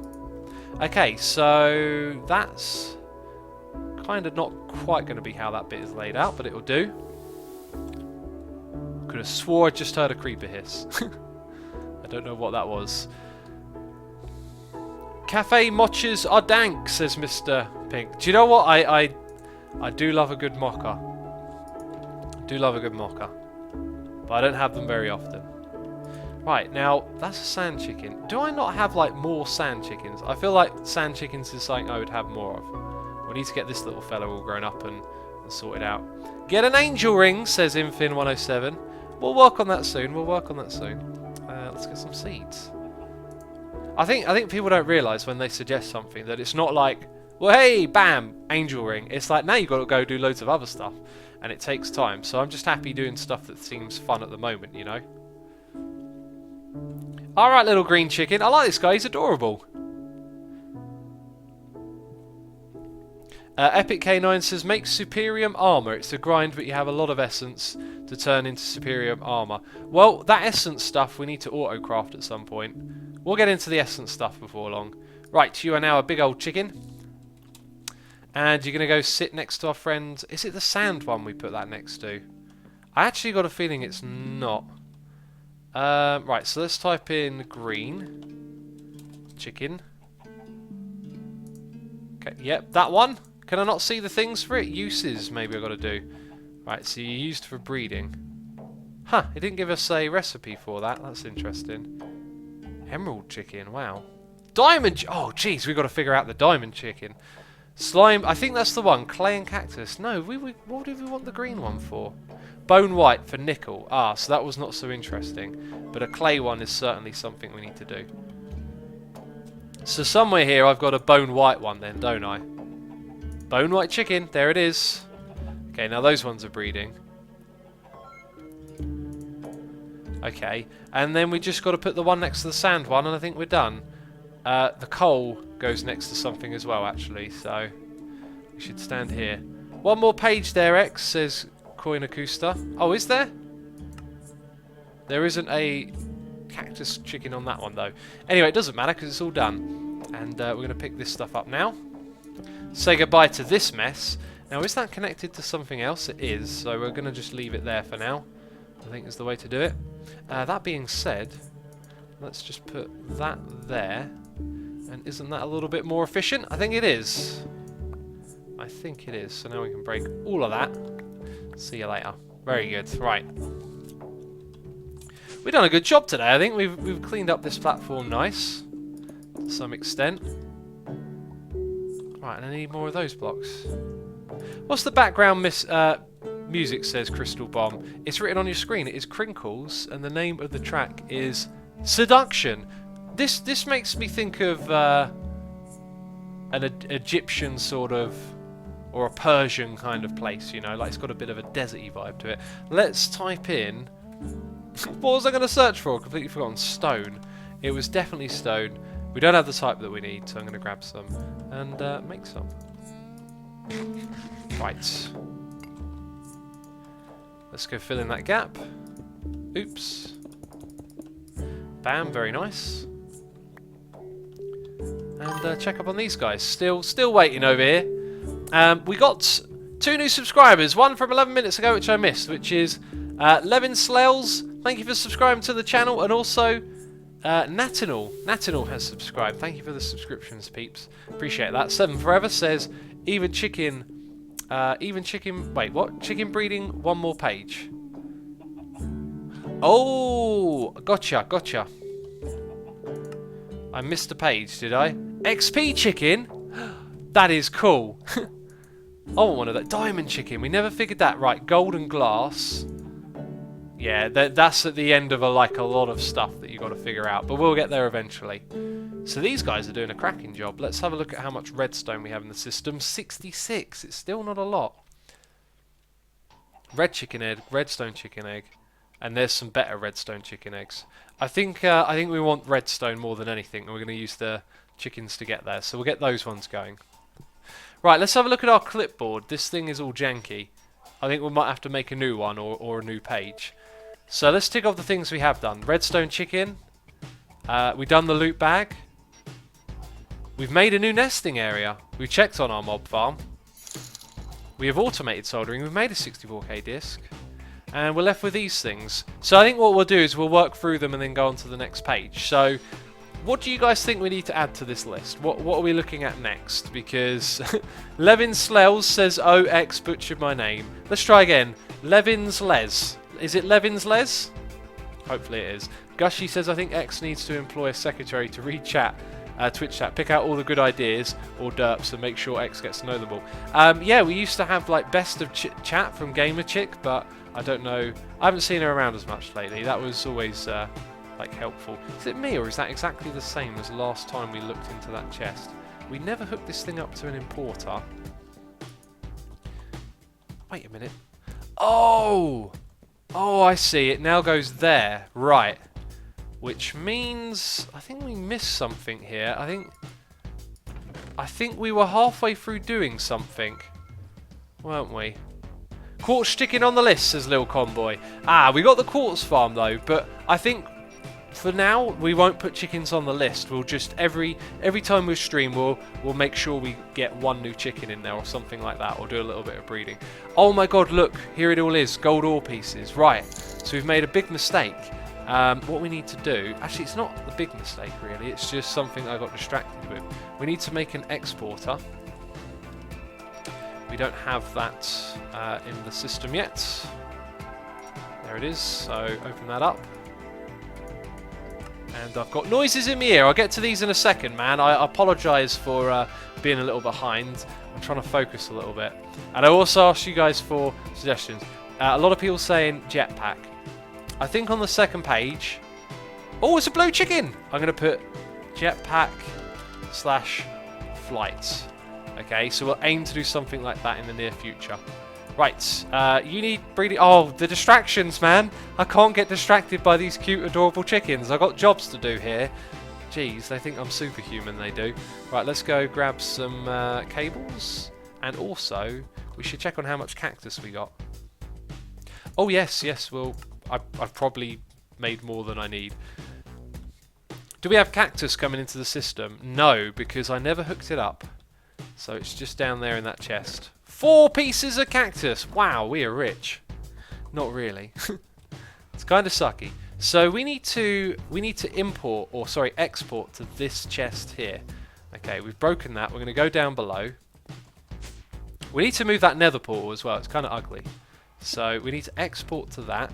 Okay, so that's kind of not quite going to be how that bit is laid out, but it'll do. Could have swore I just heard a creeper hiss. I don't know what that was. Cafe mochas are dank, says Mr. Pink. Do you know what? I do love a good mocha. I do love a good mocha. But I don't have them very often. Right, now, that's a sand chicken. Do I not have, like, more sand chickens? I feel like sand chickens is something I would have more of. We need to get this little fella all grown up and sorted out. Get an angel ring, says Infin107. We'll work on that soon. We'll work on that soon. Let's get some seeds. I think people don't realise when they suggest something that it's not like, well, hey, bam, angel ring. It's like, now you've got to go do loads of other stuff. And it takes time. So I'm just happy doing stuff that seems fun at the moment, you know. Alright, little green chicken. I like this guy. He's adorable. Epic K9 says, make Superium armor. It's a grind, but you have a lot of essence to turn into Superium armor. Well, that essence stuff we need to auto-craft at some point. We'll get into the essence stuff before long. Right, you are now a big old chicken. And you're going to go sit next to our friend. Is it the sand one we put that next to? I actually got a feeling it's not. Right, so let's type in green. Chicken. Okay, yep, that one. Can I not see the things for it? Uses, maybe I've got to do. Right, so you used for breeding. Huh, it didn't give us a recipe for that. That's interesting. Emerald chicken, wow. Diamond, oh jeez, we've got to figure out the diamond chicken. Slime, I think that's the one. Clay and cactus. No, what did we want the green one for? Bone white for nickel. Ah, so that was not so interesting. But a clay one is certainly something we need to do. So somewhere here I've got a bone white one then, don't I? Bone white chicken, there it is. Okay, now those ones are breeding. Okay, and then we just got to put the one next to the sand one, and I think we're done. The coal goes next to something as well, actually, so we should stand here. One more page there, X, says Coin Acosta. Oh, is there? There isn't a cactus chicken on that one, though. Anyway, it doesn't matter, because it's all done. And we're going to pick this stuff up now. say goodbye to this mess. Now, is that connected to something else? It is, so we're going to just leave it there for now. I think is the way to do it. That being said, let's just put that there. And isn't that a little bit more efficient? I think it is. I think it is. So now we can break all of that. See you later. Very good. Right. We've done a good job today. I think we've cleaned up this platform nice to some extent. Right, and I need more of those blocks. What's the background music, says Crystal Bomb. It's written on your screen. It is Crinkles, and the name of the track is Seduction. This makes me think of an Egyptian sort of, or a Persian kind of place, you know, like it's got a bit of a deserty vibe to it. Let's type in, what was I going to search for? Completely forgotten. Stone. It was definitely stone. We don't have the type that we need, so I'm going to grab some and make some. Right. Let's go fill in that gap. Oops. Bam, very nice. And check up on these guys. Still waiting over here. We got 2 new subscribers. One from 11 minutes ago, which I missed, which is Levin Slales. Thank you for subscribing to the channel, and also Natinal. Natinal has subscribed. Thank you for the subscriptions, peeps. Appreciate that. 7 Forever says even chicken. Wait, what? Chicken breeding. One more page. Oh, gotcha. I missed a page, did I? XP chicken? That is cool. I want one of that. Diamond chicken. We never figured that. Right, golden glass. Yeah, that's at the end of a lot of stuff that you got to figure out. But we'll get there eventually. So these guys are doing a cracking job. Let's have a look at how much redstone we have in the system. 66. It's still not a lot. Red chicken egg, redstone chicken egg. And there's some better redstone chicken eggs. I think we want redstone more than anything, and we're going to use the chickens to get there. So we'll get those ones going. Right, let's have a look at our clipboard. This thing is all janky. I think we might have to make a new one or a new page. So let's tick off the things we have done. Redstone chicken. We've done the loot bag. We've made a new nesting area. We've checked on our mob farm. We have automated soldering. We've made a 64k disc. And we're left with these things. So I think what we'll do is we'll work through them and then go on to the next page. So what do you guys think we need to add to this list? What are we looking at next? Because Levin Slels says OX butchered my name. Let's try again. Levin's Les. Is it Levin's Les? Hopefully it is. Gushy says I think X needs to employ a secretary to read chat. Twitch chat, pick out all the good ideas or derps and make sure X gets to know them all. Yeah, we used to have like best of chat from Gamer Chick, but I don't know. I haven't seen her around as much lately. That was always like helpful. Is it me or is that exactly the same as last time we looked into that chest? We never hooked this thing up to an importer. Wait a minute. Oh, I see. It now goes there. Right. Which means I think we missed something here. I think we were halfway through doing something, weren't we? Quartz chicken on the list, says Lil Conboy. We got the quartz farm though, but I think for now we won't put chickens on the list. We'll just every time we stream we'll make sure we get one new chicken in there or something like that, or do a little bit of breeding. Oh my god, look, here it all is, gold ore pieces. Right, so we've made a big mistake. What we need to do, actually it's not a big mistake really, it's just something I got distracted with. We need to make an exporter. We don't have that in the system yet. There it is, so open that up. And I've got noises in my ear. I'll get to these in a second, man. I apologise for being a little behind. I'm trying to focus a little bit. And I also asked you guys for suggestions. A lot of people saying jetpack. I think on the second page... Oh, it's a blue chicken! I'm going to put jetpack / flights. Okay, so we'll aim to do something like that in the near future. Right, you need breeding... Oh, the distractions, man! I can't get distracted by these cute, adorable chickens. I've got jobs to do here. Jeez, they think I'm superhuman, they do. Right, let's go grab some cables. And also, we should check on how much cactus we got. Oh, yes, well... I've probably made more than I need. Do we have cactus coming into the system? No, because I never hooked it up. So it's just down there in that chest. 4 pieces of cactus. Wow, we are rich. Not really. It's kind of sucky. So we need to import, or sorry, export to this chest here. Okay, we've broken that. We're going to go down below. We need to move that nether portal as well. It's kind of ugly. So we need to export to that.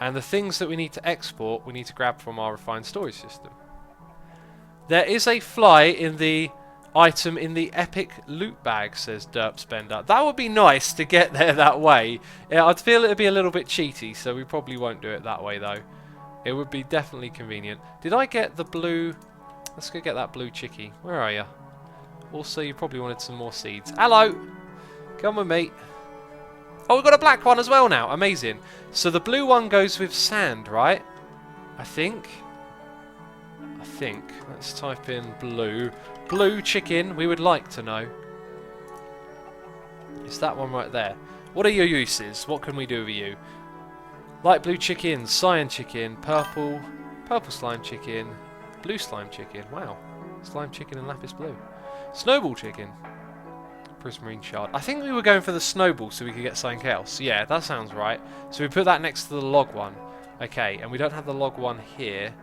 And the things that we need to export, we need to grab from our refined storage system. There is a fly in the item in the epic loot bag, says Derpspender. That would be nice to get there that way. Yeah, I'd feel it would be a little bit cheaty, so we probably won't do it that way though. It would be definitely convenient. Did I get the blue? Let's go get that blue chickie. Where are you? Also, you probably wanted some more seeds. Hello! Come with me. Oh, we've got a black one as well now. Amazing. So the blue one goes with sand, right? I think. Let's type in blue. Blue chicken, we would like to know. It's that one right there. What are your uses? What can we do with you? Light blue chicken, cyan chicken, purple slime chicken, blue slime chicken. Wow. Slime chicken and lapis blue. Snowball chicken. Prismarine shard. I think we were going for the snowball so we could get something else. Yeah, that sounds right. So we put that next to the log one. Okay, and we don't have the log one here.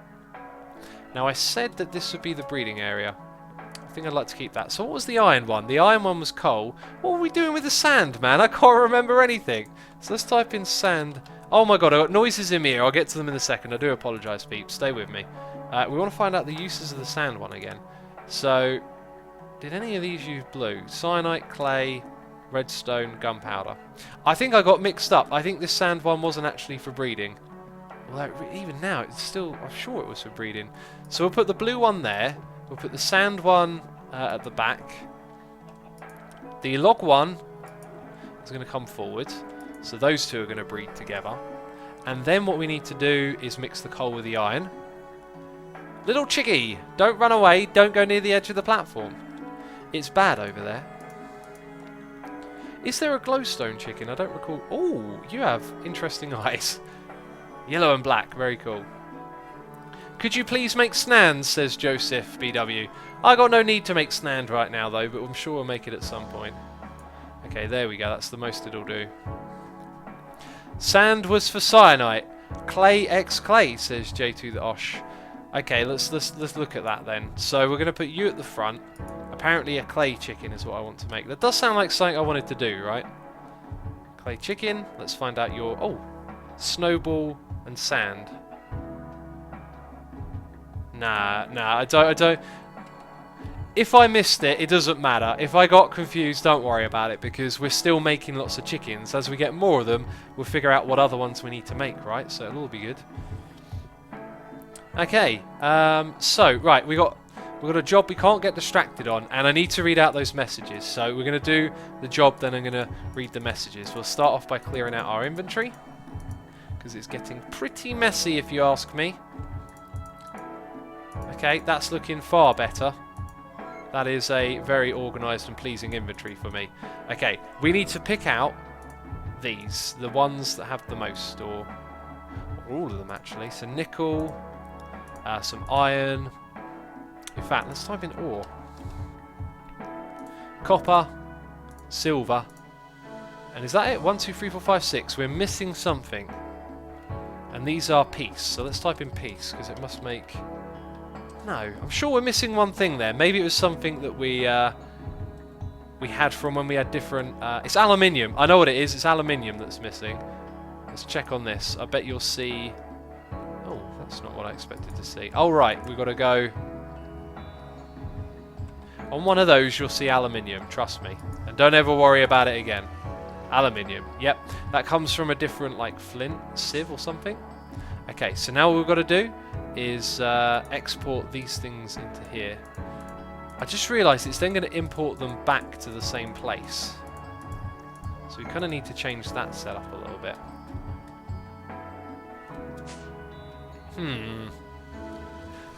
Now I said that this would be the breeding area. I think I'd like to keep that. So what was the iron one? The iron one was coal. What were we doing with the sand, man? I can't remember anything. So let's type in sand. Oh my god, I got noises in my ear. I'll get to them in a second. I do apologise, peeps. Stay with me. We want to find out the uses of the sand one again. So, did any of these use blue? Cyanite, clay, redstone, gunpowder. I think I got mixed up. I think this sand one wasn't actually for breeding. Although, even now, it's still... I'm sure it was for breeding. So we'll put the blue one there. We'll put the sand one at the back. The log one is going to come forward. So those two are going to breed together. And then what we need to do is mix the coal with the iron. Little chickie, don't run away. Don't go near the edge of the platform. It's bad over there. Is there a glowstone chicken? I don't recall. Oh, you have interesting eyes. Yellow and black, very cool. Could you please make snans, says Joseph BW. I got no need to make snand right now though, but I'm sure we'll make it at some point. Okay, there we go, that's the most it'll do. Sand was for cyanite. Clay x clay, says J2 the Osh. Okay, let's look at that then. So we're gonna put you at the front. Apparently a clay chicken is what I want to make. That does sound like something I wanted to do, right? Clay chicken, let's find out your... Oh, snowball and sand. Nah, I don't... If I missed it, it doesn't matter. If I got confused, don't worry about it, because we're still making lots of chickens. As we get more of them, we'll figure out what other ones we need to make, right? So it'll all be good. Okay, so, right, we got a job we can't get distracted on, and I need to read out those messages. So we're going to do the job, then I'm going to read the messages. We'll start off by clearing out our inventory, because it's getting pretty messy if you ask me. Okay, that's looking far better. That is a very organised and pleasing inventory for me. Okay, we need to pick out these, the ones that have the most, or all of them actually. So nickel, some iron. In fact, let's type in ore. Copper, silver, and is that it? 1, 2, 3, 4, 5, 6. We're missing something, and these are peace. So let's type in peace because it must make... No, I'm sure we're missing one thing there. Maybe it was something that we had from when we had different... it's aluminium. I know what it is. It's aluminium that's missing. Let's check on this. I bet you'll see... Oh, that's not what I expected to see. Oh, right. We've got to go... On one of those, you'll see aluminium. Trust me. And don't ever worry about it again. Aluminium. Yep. That comes from a different, like, flint sieve or something. Okay, so now what we've got to do is export these things into here. I just realised it's then going to import them back to the same place. So we kind of need to change that setup a little bit.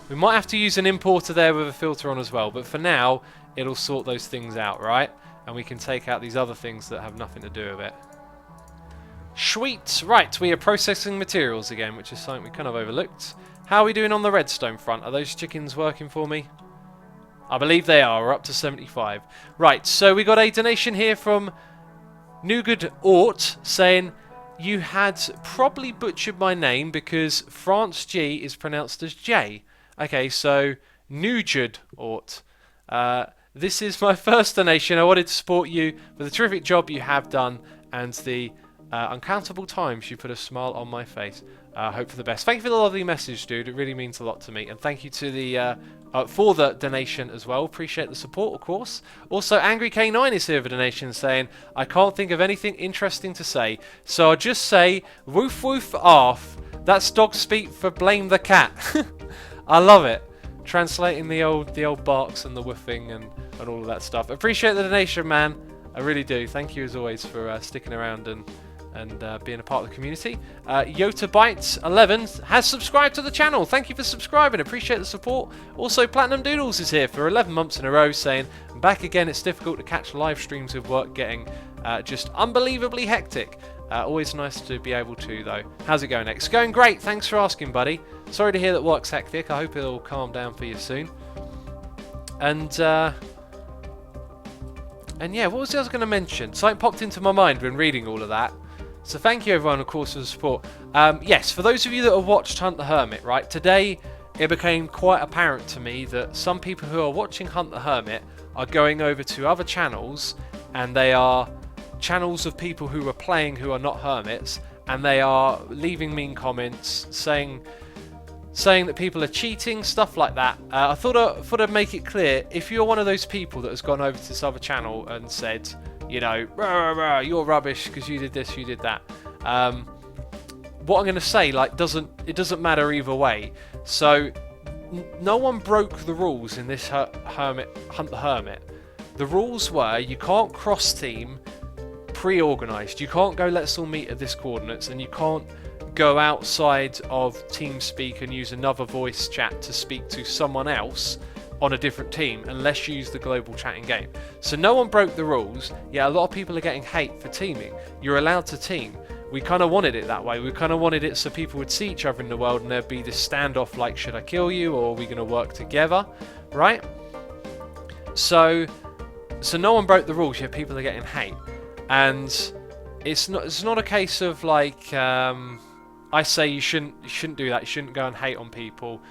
We might have to use an importer there with a filter on as well, but for now, it'll sort those things out, right? And we can take out these other things that have nothing to do with it. Sweet! Right, we are processing materials again, which is something we kind of overlooked. How are we doing on the redstone front? Are those chickens working for me? I believe they are. We're up to 75. Right, so we got a donation here from Nugud Ort saying, you had probably butchered my name because France G is pronounced as J. Okay, so Nugud Ort. This is my first donation. I wanted to support you for the terrific job you have done and the uncountable times you put a smile on my face. Hope for the best. Thank you for the lovely message, dude. It really means a lot to me. And thank you to the for the donation as well. Appreciate the support, of course. Also, Angry K9 is here with a donation saying, I can't think of anything interesting to say, so I'll just say, woof woof arf. That's dog speak for blame the cat. I love it. Translating the old barks and the woofing and all of that stuff. Appreciate the donation, man. I really do. Thank you as always for sticking around and being a part of the community. YotaBytes11 has subscribed to the channel. Thank you for subscribing. Appreciate the support. Also, Platinum Doodles is here for 11 months in a row saying, back again, it's difficult to catch live streams with work getting just unbelievably hectic. Always nice to be able to, though. How's it going, X? Going great. Thanks for asking, buddy. Sorry to hear that work's hectic. I hope it'll calm down for you soon. And yeah, what was I going to mention? Something popped into my mind when reading all of that. So thank you everyone, of course, for the support. Yes, for those of you that have watched Hunt the Hermit, right, today it became quite apparent to me that some people who are watching Hunt the Hermit are going over to other channels, and they are channels of people who are playing who are not hermits, and they are leaving mean comments, saying that people are cheating, stuff like that. I thought I'd make it clear, if you're one of those people that has gone over to this other channel and said, you know, rah, rah, you're rubbish because you did this, you did that. What I'm going to say, like, it doesn't matter either way. So, no one broke the rules in this Hunt the Hermit. The rules were you can't cross team pre-organised. You can't go let's all meet at this coordinates, and you can't go outside of TeamSpeak and use another voice chat to speak to someone else on a different team unless you use the global chatting game. So no one broke the rules. Yeah, a lot of people are getting hate for teaming. You're allowed to team. We kind of wanted it that way. We kind of wanted it so people would see each other in the world and there'd be this standoff like, should I kill you or are we going to work together, right? So no one broke the rules, yet people are getting hate. And it's not a case of like, I say you shouldn't do that. You shouldn't go and hate on people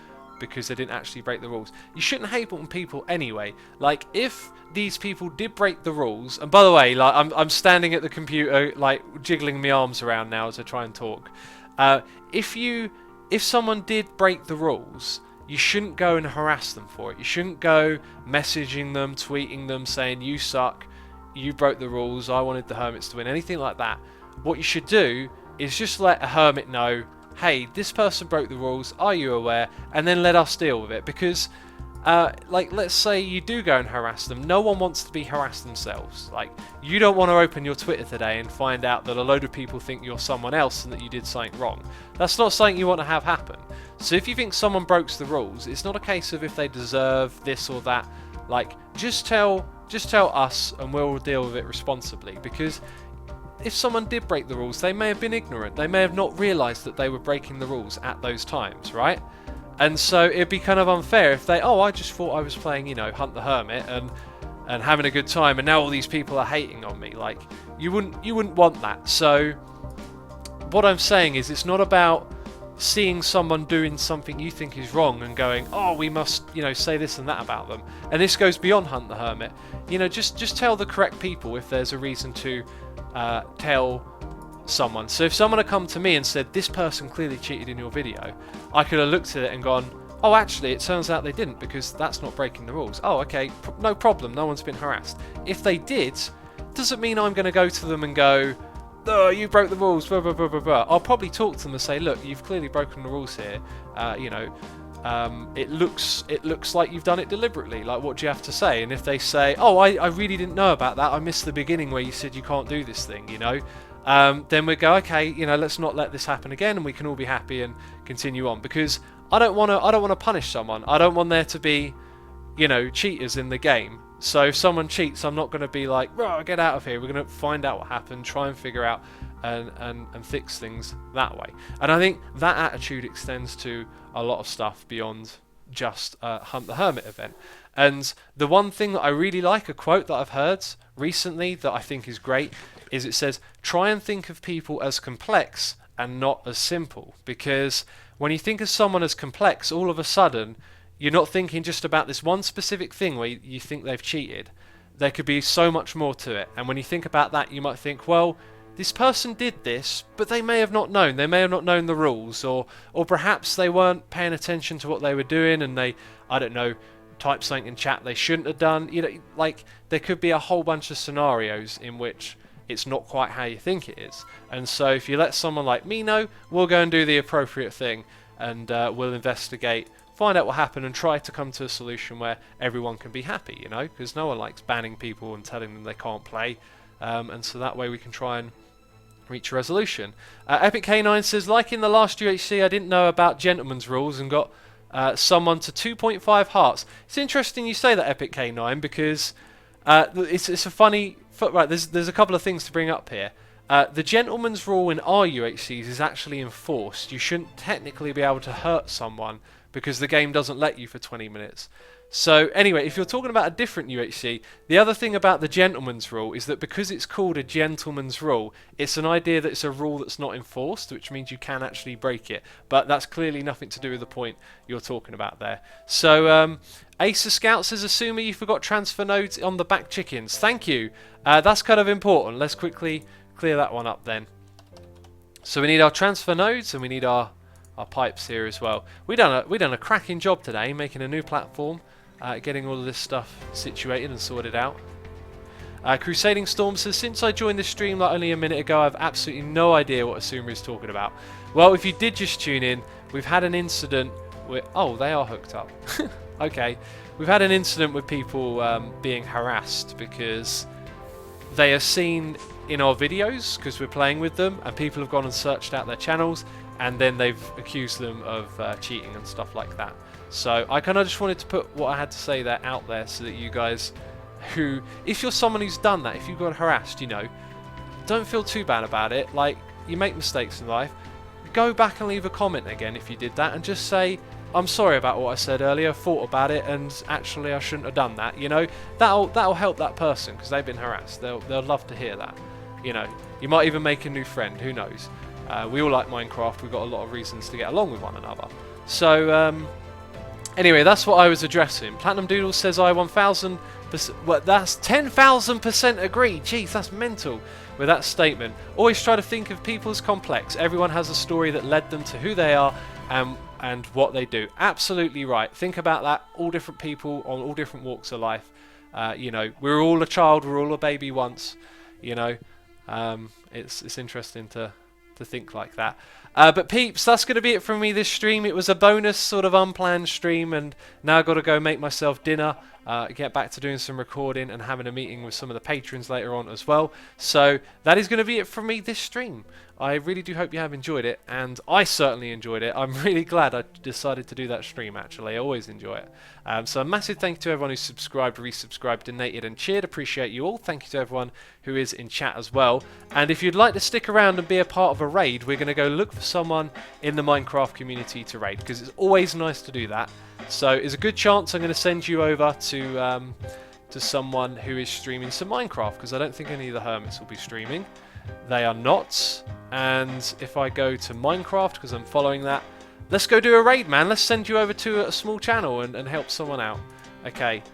because they didn't actually break the rules. You shouldn't hate on people anyway. Like, if these people did break the rules, and by the way, like I'm standing at the computer, like jiggling my arms around now as I try and talk. If someone did break the rules, you shouldn't go and harass them for it. You shouldn't go messaging them, tweeting them, saying you suck, you broke the rules, I wanted the hermits to win, anything like that. What you should do is just let a hermit know, hey, this person broke the rules, are you aware? And then let us deal with it. Because, like, let's say you do go and harass them. No one wants to be harassed themselves. Like, you don't want to open your Twitter today and find out that a load of people think you're someone else and that you did something wrong. That's not something you want to have happen. So if you think someone broke the rules, it's not a case of if they deserve this or that. Like, just tell us and we'll deal with it responsibly. Because if someone did break the rules, they may have been ignorant. They may have not realised that they were breaking the rules at those times, right? And so it'd be kind of unfair if they, oh, I just thought I was playing, you know, Hunt the Hermit and having a good time, and now all these people are hating on me. Like, you wouldn't want that. So what I'm saying is, it's not about seeing someone doing something you think is wrong and going, oh, we must, you know, say this and that about them. And this goes beyond Hunt the Hermit. You know, just tell the correct people if there's a reason to tell someone. So if someone had come to me and said, this person clearly cheated in your video, I could have looked at it and gone, oh, actually, it turns out they didn't, because that's not breaking the rules. Oh, okay, no problem, no one's been harassed. If they did, doesn't mean I'm going to go to them and go, oh, you broke the rules, blah, blah, blah, blah, blah. I'll probably talk to them and say, look, you've clearly broken the rules here. You know, it looks like you've done it deliberately. Like, what do you have to say? And if they say, oh, I really didn't know about that, I missed the beginning where you said you can't do this thing, you know, then we go, okay, you know, let's not let this happen again, and we can all be happy and continue on. Because I don't want to punish someone. I don't want there to be, you know, cheaters in the game. So if someone cheats, I'm not going to be like, get out of here. We're going to find out what happened, try and figure out and fix things that way. And I think that attitude extends to a lot of stuff beyond just Hunt the Hermit event. And the one thing that I really like, a quote that I've heard recently that I think is great, is it says, try and think of people as complex and not as simple. Because when you think of someone as complex, all of a sudden you're not thinking just about this one specific thing where you think they've cheated. There could be so much more to it. And when you think about that, you might think, well, this person did this, but they may have not known. They may have not known the rules, or perhaps they weren't paying attention to what they were doing, and they, I don't know, typed something in chat they shouldn't have done. You know, like there could be a whole bunch of scenarios in which it's not quite how you think it is. And so if you let someone like me know, we'll go and do the appropriate thing, and we'll investigate, find out what happened, and try to come to a solution where everyone can be happy, you know, because no one likes banning people and telling them they can't play. And so that way we can try and reach a resolution. Epic K9 says, like in the last UHC, I didn't know about gentleman's rules and got someone to 2.5 hearts. It's interesting you say that, Epic K9, because it's a funny... Right, there's a couple of things to bring up here. The gentleman's rule in our UHCs is actually enforced. You shouldn't technically be able to hurt someone because the game doesn't let you for 20 minutes. So anyway, if you're talking about a different UHC, the other thing about the gentleman's rule is that because it's called a gentleman's rule, it's an idea that it's a rule that's not enforced, which means you can actually break it. But that's clearly nothing to do with the point you're talking about there. So Ace of Scouts says, Asuma, you forgot transfer nodes on the back chickens. Thank you. That's kind of important. Let's quickly clear that one up then. So we need our transfer nodes and we need our pipes here as well. We done a cracking job today making a new platform. Getting all of this stuff situated and sorted out. Crusading Storm says, since I joined the stream like only a minute ago, I have absolutely no idea what Asuma is talking about. Well, if you did just tune in, we've had an incident with... Oh, they are hooked up. Okay. We've had an incident with people being harassed because they are seen in our videos because we're playing with them, and people have gone and searched out their channels, and then they've accused them of cheating and stuff like that. So I kind of just wanted to put what I had to say there out there so that you guys who, if you're someone who's done that, if you've got harassed, you know, don't feel too bad about it. Like, you make mistakes in life. Go back and leave a comment again if you did that and just say, I'm sorry about what I said earlier, thought about it, and actually I shouldn't have done that. You know, that'll help that person because they've been harassed. They'll love to hear that. You know, you might even make a new friend, who knows. We all like Minecraft, we've got a lot of reasons to get along with one another. So, anyway, that's what I was addressing. Platinum Doodle says I 1000%, well, that's 10,000% agree. Jeez, that's mental with that statement. Always try to think of people as complex. Everyone has a story that led them to who they are and what they do. Absolutely right. Think about that. All different people on all different walks of life. You know, we're all a child, we're all a baby once. You know, it's interesting to think like that. But peeps, that's going to be it from me this stream. It was a bonus sort of unplanned stream, and now I've got to go make myself dinner, get back to doing some recording and having a meeting with some of the patrons later on as well. So that is going to be it from me this stream. I really do hope you have enjoyed it, and I certainly enjoyed it. I'm really glad I decided to do that stream, actually. I always enjoy it. So a massive thank you to everyone who subscribed, resubscribed, donated and cheered. Appreciate you all. Thank you to everyone who is in chat as well. And if you'd like to stick around and be a part of a raid, we're going to go look for someone in the Minecraft community to raid, because it's always nice to do that. So it's a good chance I'm going to send you over to someone who is streaming some Minecraft, because I don't think any of the hermits will be streaming. They are not. And if I go to Minecraft, because I'm following that, let's go do a raid, man. Let's send you over to a small channel and help someone out. Okay,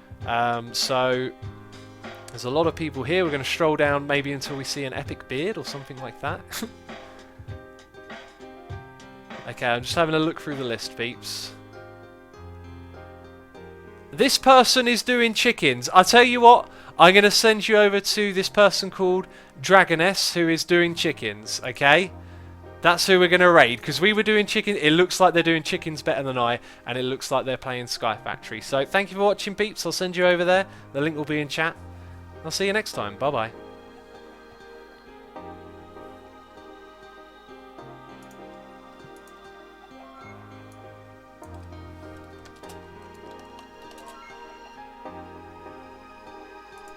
so there's a lot of people here. We're going to stroll down maybe until we see an epic beard or something like that. Okay, I'm just having a look through the list, peeps. This person is doing chickens. I'll tell you what, I'm going to send you over to this person called Dragoness, who is doing chickens, okay? That's who we're going to raid, because we were doing chicken. It looks like they're doing chickens better than I, and it looks like they're playing Sky Factory. So thank you for watching, peeps. I'll send you over there. The link will be in chat. I'll see you next time. Bye-bye.